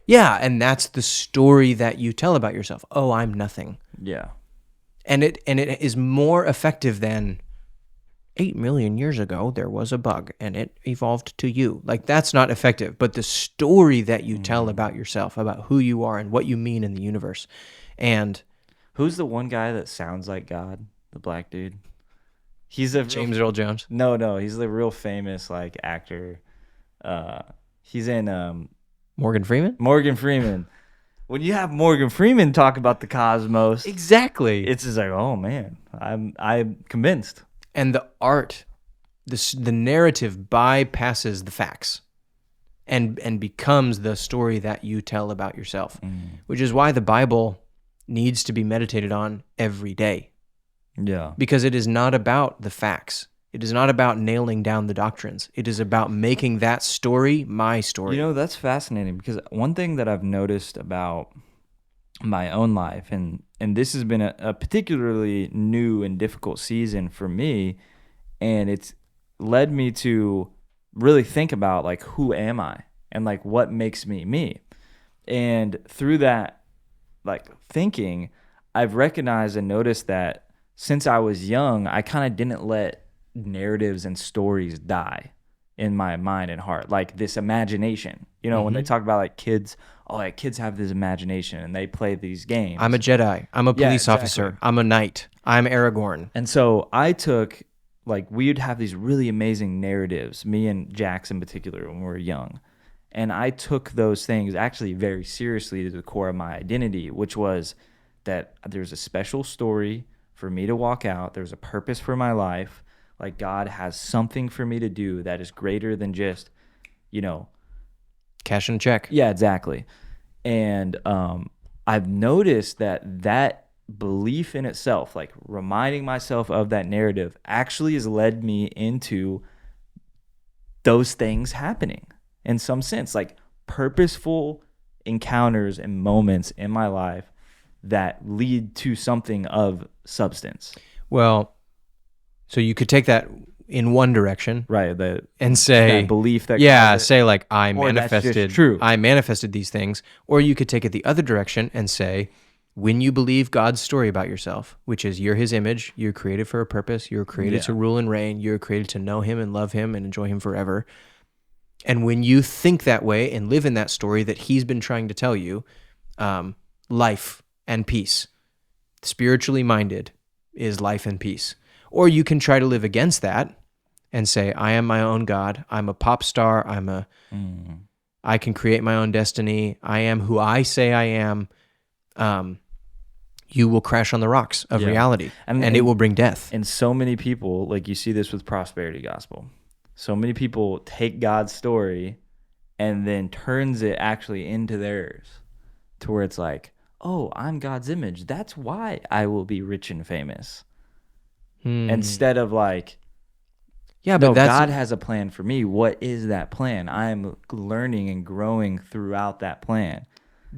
Yeah, and that's the story that you tell about yourself. Oh, I'm nothing. yeah. And it is more effective than 8 million years ago there was a bug and it evolved to you. Like, that's not effective. But the story that you tell about yourself, about who you are and what you mean in the universe. And who's the one guy that sounds like God? The black dude. He's a James Earl Jones. No, he's the real famous like actor. He's in Morgan Freeman. When you have Morgan Freeman talk about the cosmos, Exactly. it's just like, oh man, I'm convinced. And the art, the narrative bypasses the facts, and becomes the story that you tell about yourself, which is why the Bible needs to be meditated on every day. Yeah. Because it is not about the facts. It is not about nailing down the doctrines. It is about making that story my story. You know, that's fascinating, because one thing that I've noticed about my own life, and this has been a particularly new and difficult season for me, and it's led me to really think about like, who am I and like what makes me me. And through that like thinking, I've recognized and noticed that since I was young, I kind of didn't let narratives and stories die in my mind and heart, like this imagination. You know, when they talk about like kids, like kids have this imagination and they play these games. I'm a Jedi. I'm a police officer. I'm a knight. I'm Aragorn. And so I took, like, we would have these really amazing narratives, me and Jax in particular, when we were young. And I took those things actually very seriously to the core of my identity, which was that there's a special story for me to walk out. There's a purpose for my life. Like, God has something for me to do that is greater than just, you know, cash and check. Yeah, exactly. And I've noticed that belief in itself, like reminding myself of that narrative, actually has led me into those things happening in some sense, like purposeful encounters and moments in my life that lead to something of substance. Well, so you could take that in one direction, right? And say that belief that say like I manifested these things, or you could take it the other direction and say, when you believe God's story about yourself, which is you're His image, you're created for a purpose, you're created to rule and reign, you're created to know Him and love Him and enjoy Him forever. And when you think that way and live in that story that He's been trying to tell you, life and peace, spiritually minded, is life and peace. Or you can try to live against that and say, I am my own God. I'm a pop star. I can create my own destiny. I am who I say I am. you will crash on the rocks of Yeah. reality, And and it will bring death. And so many people, like you see this with prosperity gospel. So many people take God's story and then turns it actually into theirs, to where it's like, oh, I'm God's image. That's why I will be rich and famous. Instead of like, Yeah, no, but that's God has a plan for me. What is that plan? I'm learning and growing throughout that plan.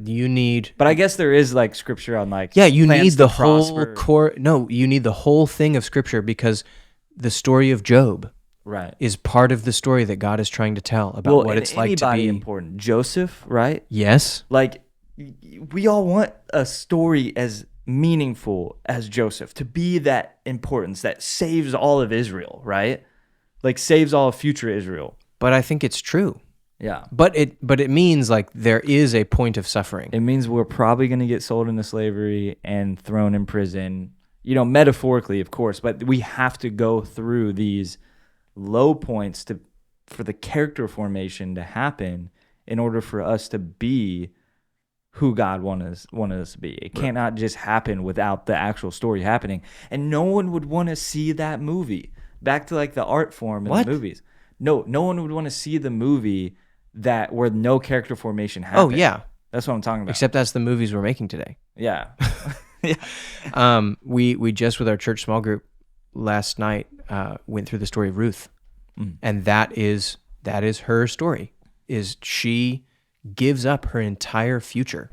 you need. But I guess there is like scripture on like, Yeah, you plans need to the whole prosper. core. No, you need the whole thing of Scripture, because the story of Job Right. is part of the story that God is trying to tell about what and it's like to anybody be. important. Joseph, right? Yes. Like, we all want a story as meaningful as Joseph, to be that importance that saves all of Israel, right? Like, saves all of future Israel. But I think it's true. Yeah. But it means like there is a point of suffering. It means we're probably going to get sold into slavery and thrown in prison, metaphorically, of course, but we have to go through these low points for the character formation to happen in order for us to be who God wanted us to be. It cannot just happen without the actual story happening. And no one would want to see that movie. Back to like the art form in the movies. No one would want to see the movie where no character formation happened. Oh yeah. That's what I'm talking about. Except that's the movies we're making today. Yeah. We just, with our church small group last night, went through the story of Ruth. And that is her story. Is she gives up her entire future,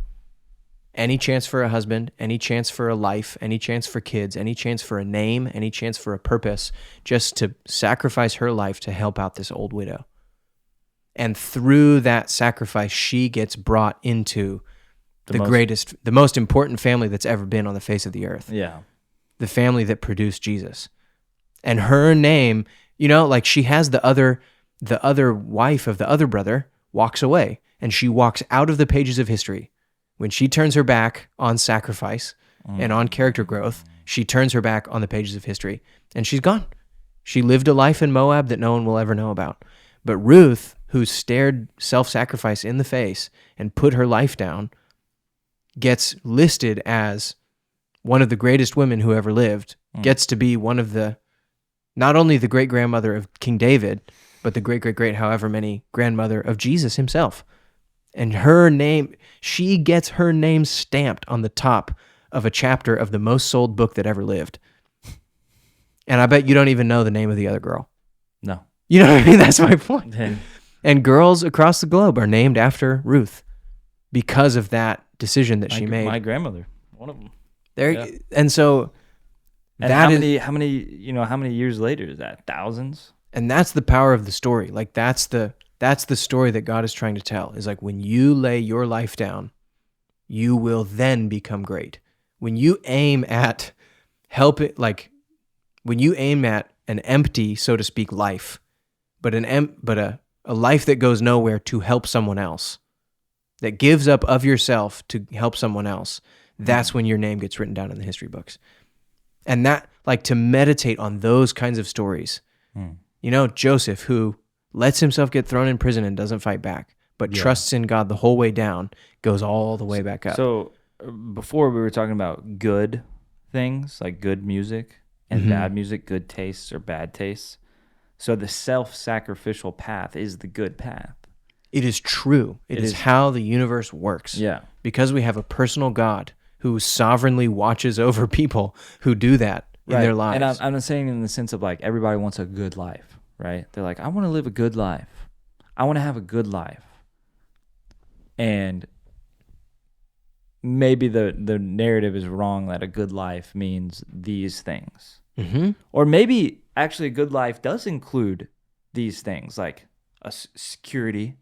any chance for a husband, any chance for a life, any chance for kids, any chance for a name, any chance for a purpose, just to sacrifice her life to help out this old widow. And through that sacrifice, she gets brought into the most important family that's ever been on the face of the earth. Yeah. The family that produced Jesus. And her name, like she has the other wife of the other brother walks away, and she walks out of the pages of history. When she turns her back on sacrifice and on character growth, she turns her back on the pages of history, and she's gone. She lived a life in Moab that no one will ever know about. But Ruth, who stared self-sacrifice in the face and put her life down, gets listed as one of the greatest women who ever lived, gets to be one of not only the great-grandmother of King David, but the great-great-great however many grandmother of Jesus himself. And her name, she gets her name stamped on the top of a chapter of the most sold book that ever lived. And I bet you don't even know the name of the other girl. No. You know what I mean? That's my point. And girls across the globe are named after Ruth because of that decision that she made. My grandmother, one of them. And so and how many years later is that? Thousands? And that's the power of the story. Like that's the story that God is trying to tell. Is like when you lay your life down, you will then become great. When you aim at when you aim at an empty, so to speak, life, but a life that goes nowhere to help someone else, that gives up of yourself to help someone else, that's when your name gets written down in the history books. And that, like, to meditate on those kinds of stories. Joseph, who lets himself get thrown in prison and doesn't fight back, but trusts in God the whole way down, goes all the way back up. So before we were talking about good things, like good music and bad music, good tastes or bad tastes. So the self-sacrificial path is the good path. It is true. It is how the universe works. Yeah. Because we have a personal God who sovereignly watches over people who do that in their lives. And I'm not saying in the sense of like everybody wants a good life, right? They're like, I want to live a good life. I want to have a good life. And maybe the narrative is wrong that a good life means these things. Or maybe actually a good life does include these things, like a security,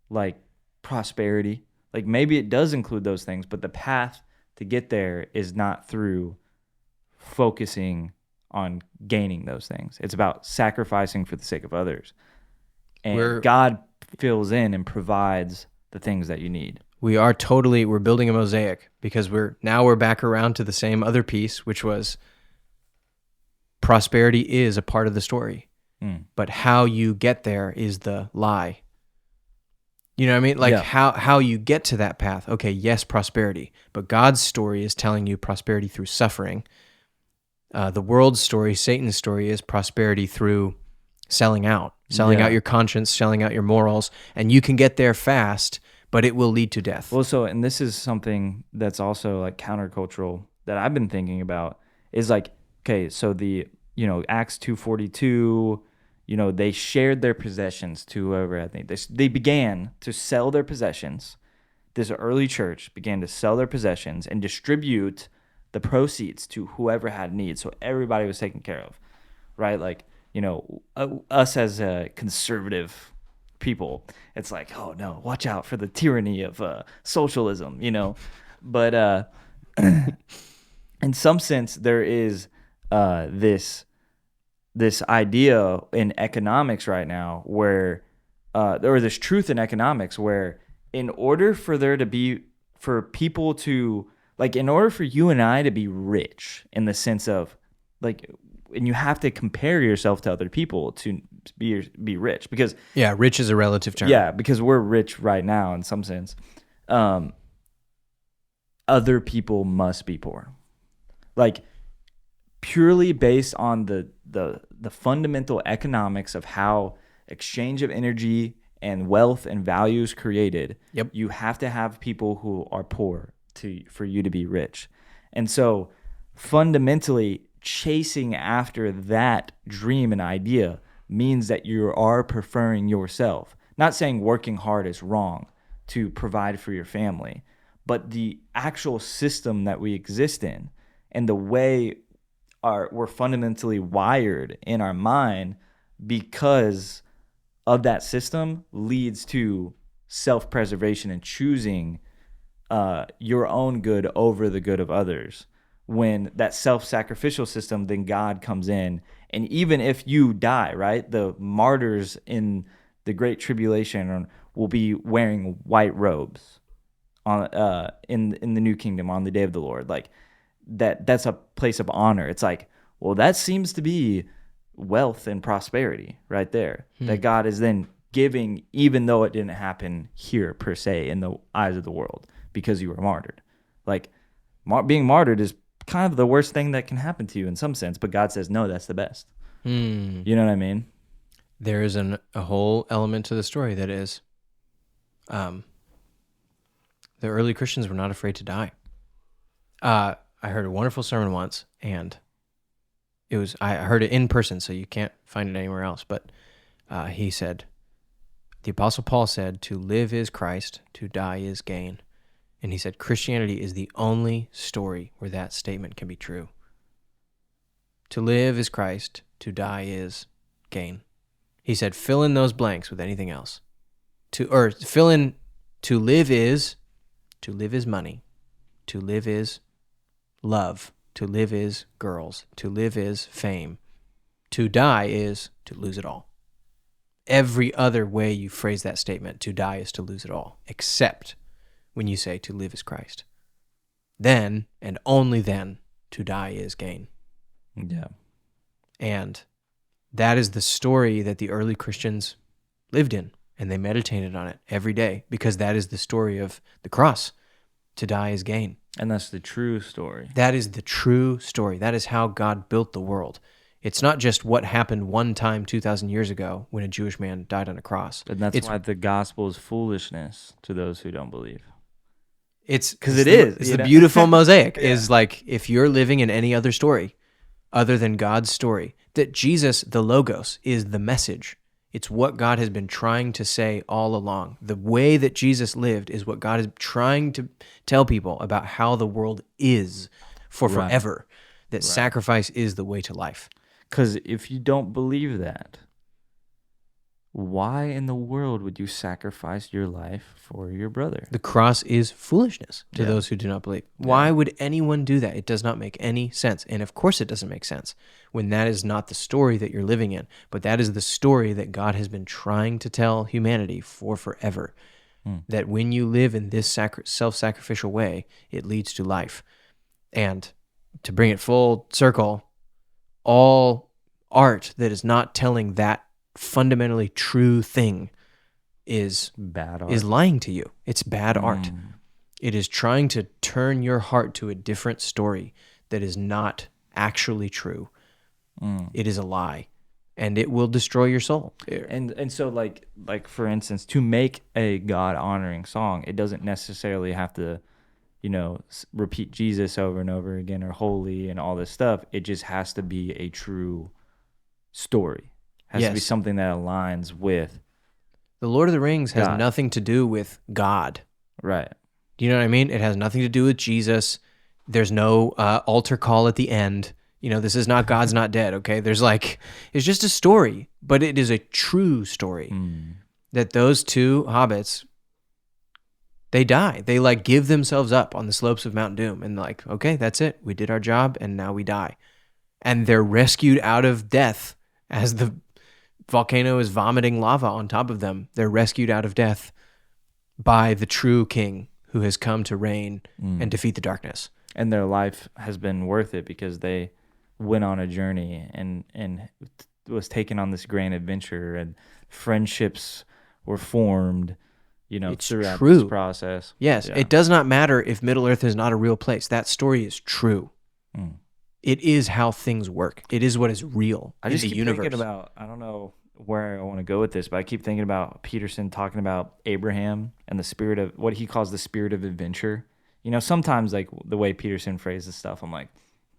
like prosperity. Like maybe it does include those things, but the path to get there is not through focusing on gaining those things. It's about sacrificing for the sake of others. And God fills in and provides the things that you need. We're building a mosaic because we're back around to the same other piece, which was prosperity is a part of the story. But how you get there is the lie. You know what I mean? Like Yeah. how you get to that path. Okay, yes, prosperity, but God's story is telling you prosperity through suffering. The world's story, Satan's story, is prosperity through selling out Yeah. your conscience, selling out your morals, and you can get there fast, but it will lead to death. Well, so, and this is something that's also like countercultural that I've been thinking about is like, okay, so Acts 2:42, they shared their possessions to whoever had need. They began to sell their possessions. This early church began to sell their possessions and distribute the proceeds to whoever had need. So everybody was taken care of, right? Like, us as a conservative people, it's like, oh no, watch out for the tyranny of socialism, But in some sense, there is this idea in economics right now where or this truth in economics where in order for people to, like, in order for you and I to be rich in the sense of like, and you have to compare yourself to other people to be rich because Yeah, rich is a relative term. yeah, because we're rich right now in some sense. Other people must be poor, like purely based on the fundamental economics of how exchange of energy and wealth and value is created. Yep. You have to have people who are poor for you to be rich, and so fundamentally chasing after that dream and idea means that you are preferring yourself. Not saying working hard is wrong to provide for your family, but the actual system that we exist in and the way we're fundamentally wired in our mind because of that system leads to self-preservation and choosing your own good over the good of others. When that self-sacrificial system, then God comes in, and even if you die, right, the martyrs in the Great Tribulation will be wearing white robes on in the New Kingdom on the Day of the Lord. Like that's a place of honor. It's like, well, that seems to be wealth and prosperity right there that God is then giving, even though it didn't happen here per se in the eyes of the world because you were martyred. Like being martyred is kind of the worst thing that can happen to you in some sense, but God says, no, that's the best. You know what I mean? There is a whole element to the story that is the early Christians were not afraid to die. I heard a wonderful sermon once, and I heard it in person, so you can't find it anywhere else, but he said, the Apostle Paul said, to live is Christ, to die is gain. And he said, Christianity is the only story where that statement can be true. To live is Christ, to die is gain. He said, fill in those blanks with anything else. To live is money. To live is love. To live is girls. To live is fame. To die is to lose it all. Every other way you phrase that statement, to die is to lose it all, except when you say to live is Christ. Then, and only then, to die is gain. Yeah. And that is the story that the early Christians lived in, and they meditated on it every day, because that is the story of the cross. To die is gain. And that's the true story. That is the true story. That is how God built the world. It's not just what happened one time 2,000 years ago when a Jewish man died on a cross. And that's why the gospel is foolishness to those who don't believe. It's It's the beautiful mosaic is like, if you're living in any other story other than God's story, that Jesus, the Logos, is the message. It's what God has been trying to say all along. The way that Jesus lived is what God is trying to tell people about how the world is for forever. That sacrifice is the way to life. Because if you don't believe that, why in the world would you sacrifice your life for your brother? The cross is foolishness to those who do not believe. Why would anyone do that? It does not make any sense. And of course it doesn't make sense when that is not the story that you're living in, but that is the story that God has been trying to tell humanity for forever. That when you live in this self-sacrificial way, it leads to life. And to bring it full circle, all art that is not telling that fundamentally true thing is Bad art. is lying to you. It's bad art. It is trying to turn your heart to a different story that is not actually true. It is a lie, and it will destroy your soul. And so like for instance, to make a God honoring song, it doesn't necessarily have to, repeat Jesus over and over again or holy and all this stuff. It just has to be a true story. Has to be Yes. something that aligns with The Lord of the Rings has God. nothing to do with God. right. Do you know what I mean? It has nothing to do with Jesus. There's no altar call at the end. This is not God's not dead, okay? It's just a story, but it is a true story that those two hobbits, they die. They give themselves up on the slopes of Mount Doom and okay, that's it. We did our job and now we die. And they're rescued out of death as the volcano is vomiting lava on top of them. They're rescued out of death by the true king who has come to reign and defeat the darkness. And their life has been worth it because they went on a journey and was taken on this grand adventure, and friendships were formed, It's throughout true. this process. Yes, Yeah. It does not matter if Middle-earth is not a real place. That story is true. It is how things work. It is what is real I in just the keep universe. thinking about, I don't know where I want to go with this, but I keep thinking about Peterson talking about Abraham and the spirit of what he calls the spirit of adventure. Sometimes the way Peterson phrases stuff, I'm like,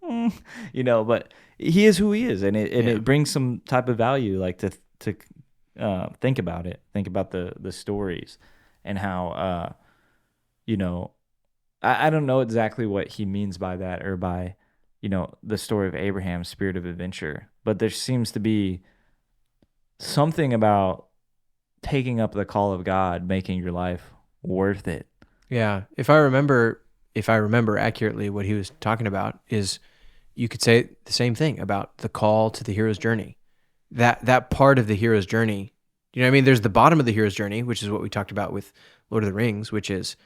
but he is who he is, and it brings some type of value, to think about it, think about the stories, and how I don't know exactly what he means by that, or by the story of Abraham's spirit of adventure, but there seems to be something about taking up the call of God, making your life worth it. Yeah, if I remember accurately, what he was talking about is, you could say the same thing about the call to the hero's journey. That part of the hero's journey, you know what I mean? There's the bottom of the hero's journey, which is what we talked about with Lord of the Rings, which is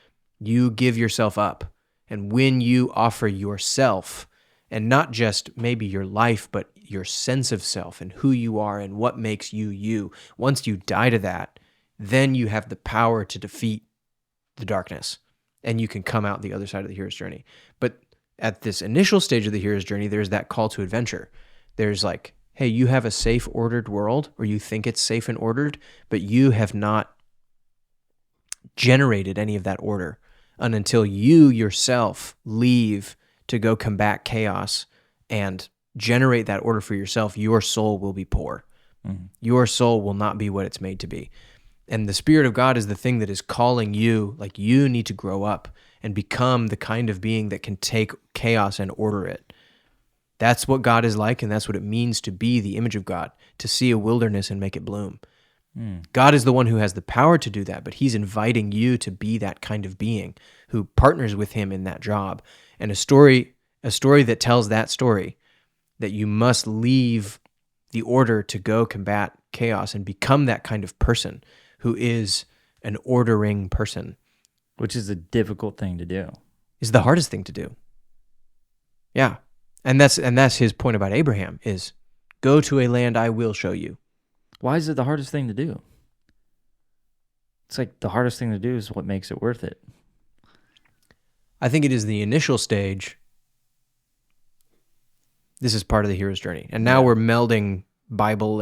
you give yourself up. And when you offer yourself, and not just maybe your life, but your sense of self and who you are and what makes you you, once you die to that, then you have the power to defeat the darkness, and you can come out the other side of the hero's journey. But at this initial stage of the hero's journey, there's that call to adventure. There's hey, you have a safe, ordered world, or you think it's safe and ordered, but you have not generated any of that order. And until you yourself leave to go combat chaos and generate that order for yourself, your soul will be poor. Your soul will not be what it's made to be. And the Spirit of God is the thing that is calling you, you need to grow up and become the kind of being that can take chaos and order it. That's what God is like, and that's what it means to be the image of God, to see a wilderness and make it bloom. God is the one who has the power to do that, but he's inviting you to be that kind of being who partners with him in that job. And a story that tells that story, that you must leave the order to go combat chaos and become that kind of person who is an ordering person, which is a difficult thing to do, is the hardest thing to do. Yeah. And that's his point about Abraham, is go to a land I will show you. Why is it the hardest thing to do? It's the hardest thing to do is what makes it worth it. I think it is the initial stage. This is part of the hero's journey. And now we're melding Bible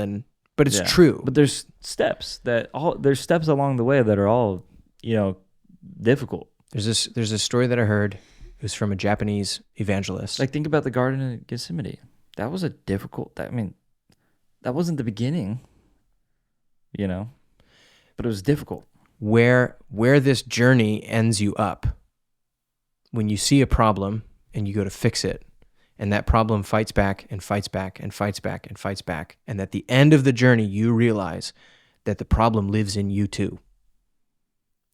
but it's true. But there's steps along the way that are all, difficult. There's a story that I heard. It was from a Japanese evangelist. Think about the Garden of Gethsemane. That was that wasn't the beginning, but it was difficult. Where this journey ends you up, when you see a problem and you go to fix it, and that problem fights back and fights back and fights back and fights back, and at the end of the journey, you realize that the problem lives in you too.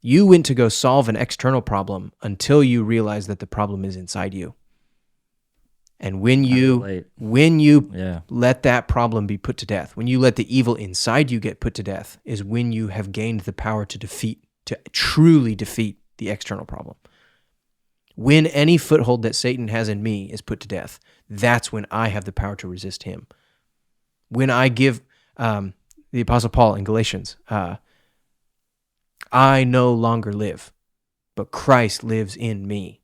You went to go solve an external problem until you realize that the problem is inside you. And when you let that problem be put to death, when you let the evil inside you get put to death, is when you have gained the power to truly defeat the external problem. When any foothold that Satan has in me is put to death, that's when I have the power to resist him. When I give the Apostle Paul in Galatians, I no longer live, but Christ lives in me.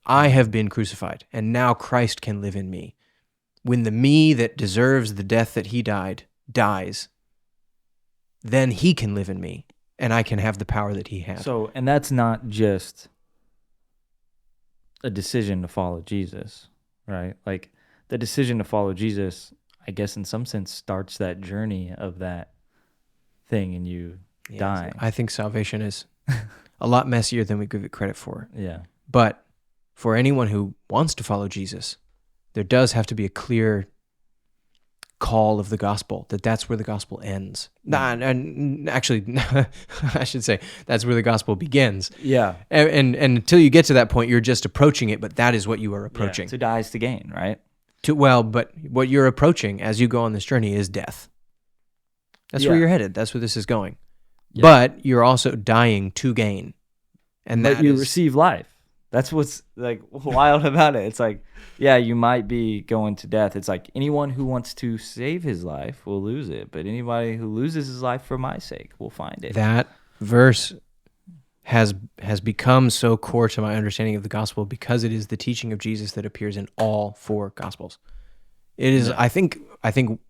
I have been crucified, and now Christ can live in me. When the me that deserves the death that he died dies, then he can live in me, and I can have the power that he had. So, and that's not just a decision to follow Jesus, right? Like the decision to follow Jesus, I guess in some sense starts that journey of that thing and you dying. I think salvation is a lot messier than we give it credit for. Yeah. But for anyone who wants to follow Jesus, there does have to be a clear call of the gospel, that's where the gospel ends. And actually, I should say that's where the gospel begins. Yeah. And until you get to that point, you're just approaching it, but that is what you are approaching. To die is to gain, right? But what you're approaching as you go on this journey is death. That's where you're headed. That's where this is going. Yeah. But you're also dying to gain. And that you receive life. That's what's like wild about it. It's like, yeah, you might be going to death. It's like anyone who wants to save his life will lose it, but anybody who loses his life for my sake will find it. That verse has become so core to my understanding of the gospel because it is the teaching of Jesus that appears in all four gospels. It is, I think,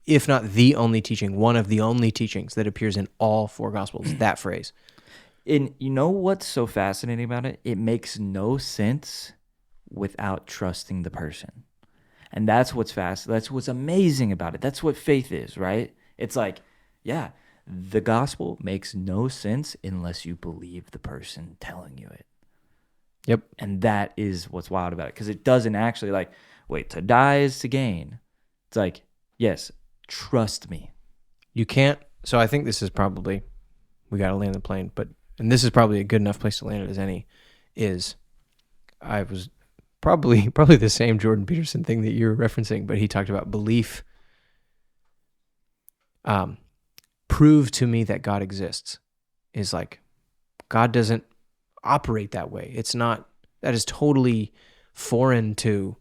if not the only teaching, one of the only teachings that appears in all four gospels, that phrase. And you know what's so fascinating about it? It makes no sense without trusting the person. And that's what's that's what's amazing about it. That's what faith is, right? It's like, yeah, the gospel makes no sense unless you believe the person telling you it. Yep. And that is what's wild about it, because it doesn't actually like, wait, to die is to gain. It's like, yes, trust me. You can't. So I think this is probably, we got to land the plane, and this is probably a good enough place to land it as any, I was probably the same Jordan Peterson thing that you're referencing, but he talked about belief. Prove to me that God exists is like, God doesn't operate that way. It's not, that is totally foreign to,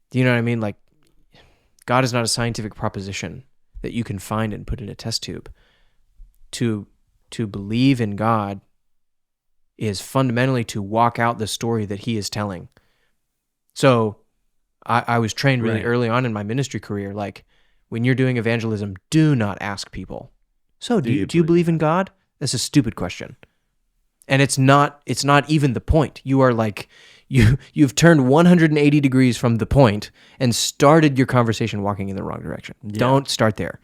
do you know what I mean? Like, God is not a scientific proposition that you can find and put in a test tube. To believe in God is fundamentally to walk out the story that he is telling. So I was trained really early on in my ministry career, like, when you're doing evangelism, do not ask people, so do you believe in God? That's a stupid question. And it's not even the point. You are like, you've turned 180 degrees from the point and started your conversation walking in the wrong direction. Yeah. Don't start there.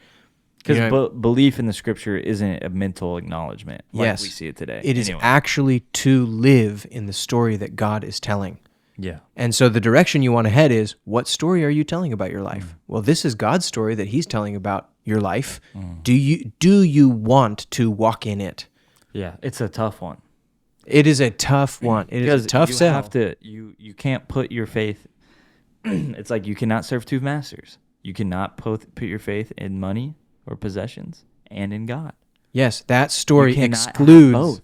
Because belief in the scripture isn't a mental acknowledgement like we see it today. It is actually to live in the story that God is telling. Yeah. And so the direction you want to head is, what story are you telling about your life? Well, this is God's story that he's telling about your life. Do you want to walk in it? Yeah, it's a tough one. It is a tough one. It is a tough sell. You can't put your faith. It's like you cannot serve two masters. You cannot put your faith in money or possessions and in God. Yes, that story excludes both.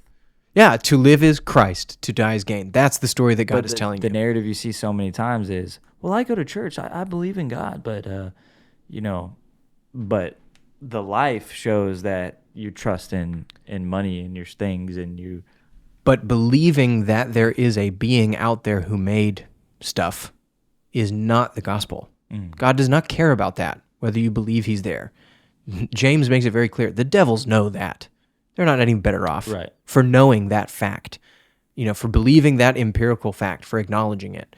Yeah, to live is Christ, to die is gain. That's the story that God is telling you. The narrative you see so many times is, well, I go to church, I believe in God, but but the life shows that you trust in money and your things and you. But believing that there is a being out there who made stuff is not the gospel. God does not care about that, whether you believe he's there. James makes it very clear. The devils know that. They're not any better off for knowing that fact, for believing that empirical fact, for acknowledging it.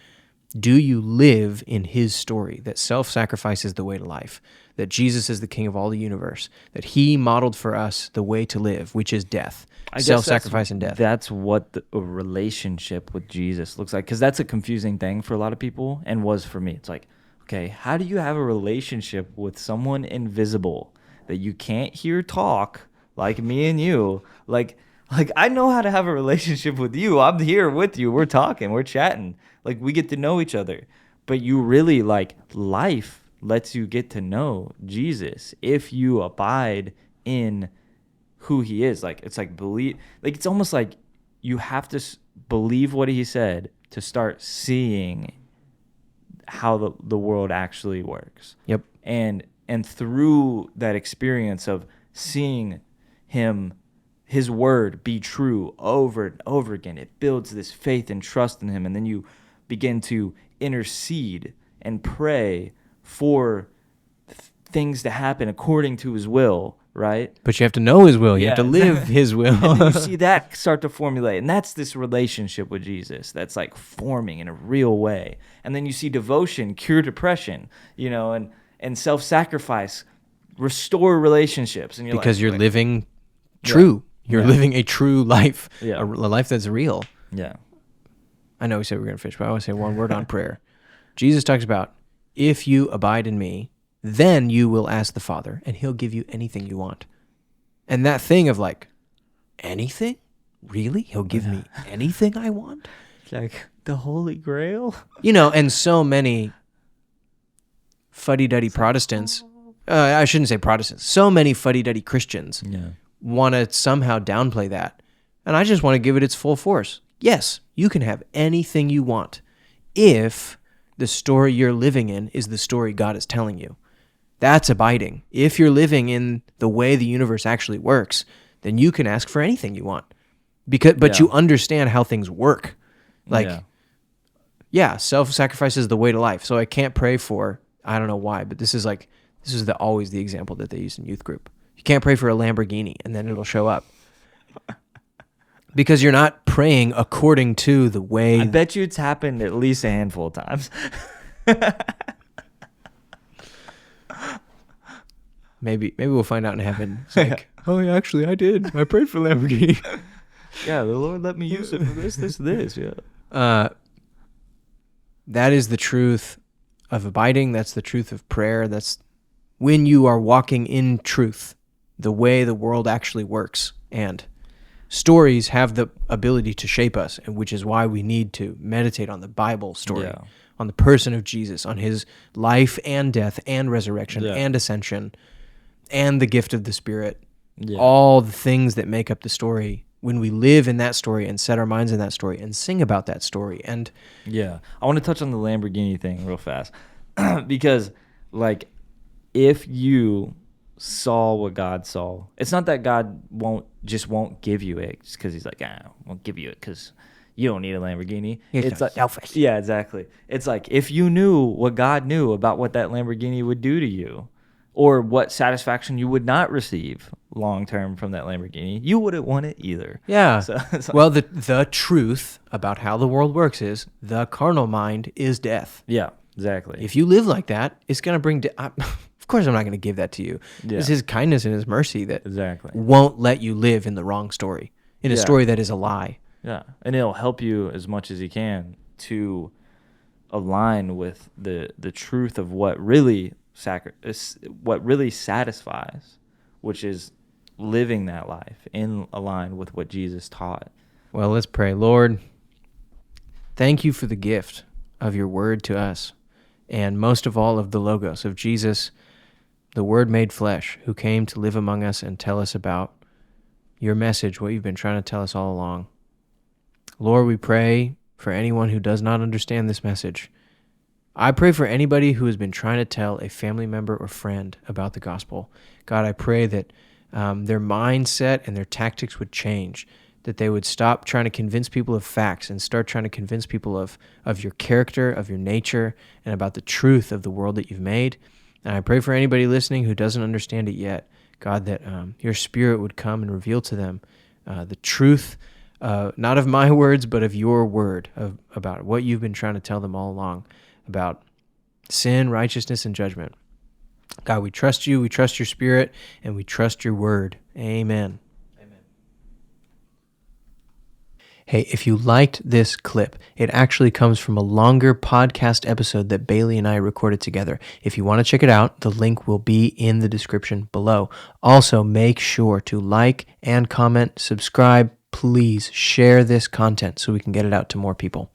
Do you live in his story that self-sacrifice is the way to life, that Jesus is the king of all the universe, that he modeled for us the way to live, which is death, self-sacrifice and death? That's what a relationship with Jesus looks like, because that's a confusing thing for a lot of people, and was for me. It's like, okay, how do you have a relationship with someone invisible that you can't hear talk, like me and you? Like I know how to have a relationship with you. I'm here with you. We're talking. We're chatting. Like, we get to know each other. But you really, life lets you get to know Jesus if you abide in who he is. It's like believe. It's almost like you have to believe what he said to start seeing how the world actually works. Yep. And through that experience of seeing him his word be true over and over again, it builds this faith and trust in him. And then you begin to intercede and pray for things to happen according to his will, right? But you have to know his will. You have to Yeah, live exactly. his will. And then you see that start to formulate. And that's this relationship with Jesus that's like forming in a real way. And then you see devotion cure depression, you know, and self-sacrifice restore relationships. And Because like, you're wait. living true. You're Yeah. living a true life, Yeah. a life that's real. Yeah. I know we said we were going to finish, but I want to say one word on prayer. Jesus talks about, if you abide in me, then you will ask the Father, and he'll give you anything you want. And that thing of like, anything? Really? He'll give me anything I want? Like the Holy Grail. You know, and so many fuddy-duddy Protestants, I shouldn't say Protestants, so many fuddy-duddy Christians Yeah. want to somehow downplay that. And I just want to give it its full force. Yes, you can have anything you want if the story you're living in is the story God is telling you. That's abiding. If you're living in the way the universe actually works, then you can ask for anything you want. But you understand how things work. Like, yeah, self-sacrifice is the way to life. So I can't pray for, I don't know why, but this is always the example that they use in youth group. You can't pray for a Lamborghini and then it'll show up. Because you're not praying according to the way. I bet you it's happened at least a handful of times. Maybe we'll find out in heaven. It's like, oh, yeah, actually, I did. I prayed for Lamborghini. Yeah, the Lord let me use it for this. Yeah. That is the truth of abiding. That's the truth of prayer. That's when you are walking in truth, the way the world actually works. And stories have the ability to shape us, and which is why we need to meditate on the Bible story, on the person of Jesus, on his life and death and resurrection and ascension and the gift of the Spirit. Yeah. All the things that make up the story. When we live in that story and set our minds in that story and sing about that story. And yeah, I want to touch on the Lamborghini thing real fast because, like, if you saw what God saw, it's not that God won't give you it just because he's like, I won't give you it because you don't need a Lamborghini. It's like selfish. Yeah, exactly. It's like if you knew what God knew about what that Lamborghini would do to you, or what satisfaction you would not receive long term from that Lamborghini, you wouldn't want it either. Yeah. So, like, well, the truth about how the world works is the carnal mind is death. Yeah, exactly. If you live like that, it's going to bring of course I'm not going to give that to you. Yeah. It's his kindness and his mercy that exactly won't let you live in the wrong story, in a story that is a lie. Yeah, and it'll help you as much as you can to align with the truth of what really satisfies, which is living that life in align with what Jesus taught. Well, let's pray. Lord, thank you for the gift of your word to us, and most of all of the Logos of Jesus, the Word made flesh, who came to live among us and tell us about your message, what you've been trying to tell us all along. Lord, we pray for anyone who does not understand this message. I pray for anybody who has been trying to tell a family member or friend about the gospel. God, I pray that their mindset and their tactics would change, that they would stop trying to convince people of facts and start trying to convince people of your character, of your nature, and about the truth of the world that you've made. And I pray for anybody listening who doesn't understand it yet, God, that your Spirit would come and reveal to them the truth, not of my words, but of your word, about what you've been trying to tell them all along, about sin, righteousness, and judgment. God, we trust you, we trust your Spirit, and we trust your word. Amen. Amen. Hey, if you liked this clip, it actually comes from a longer podcast episode that Bailey and I recorded together. If you want to check it out, the link will be in the description below. Also, make sure to like and comment, subscribe. Please share this content so we can get it out to more people.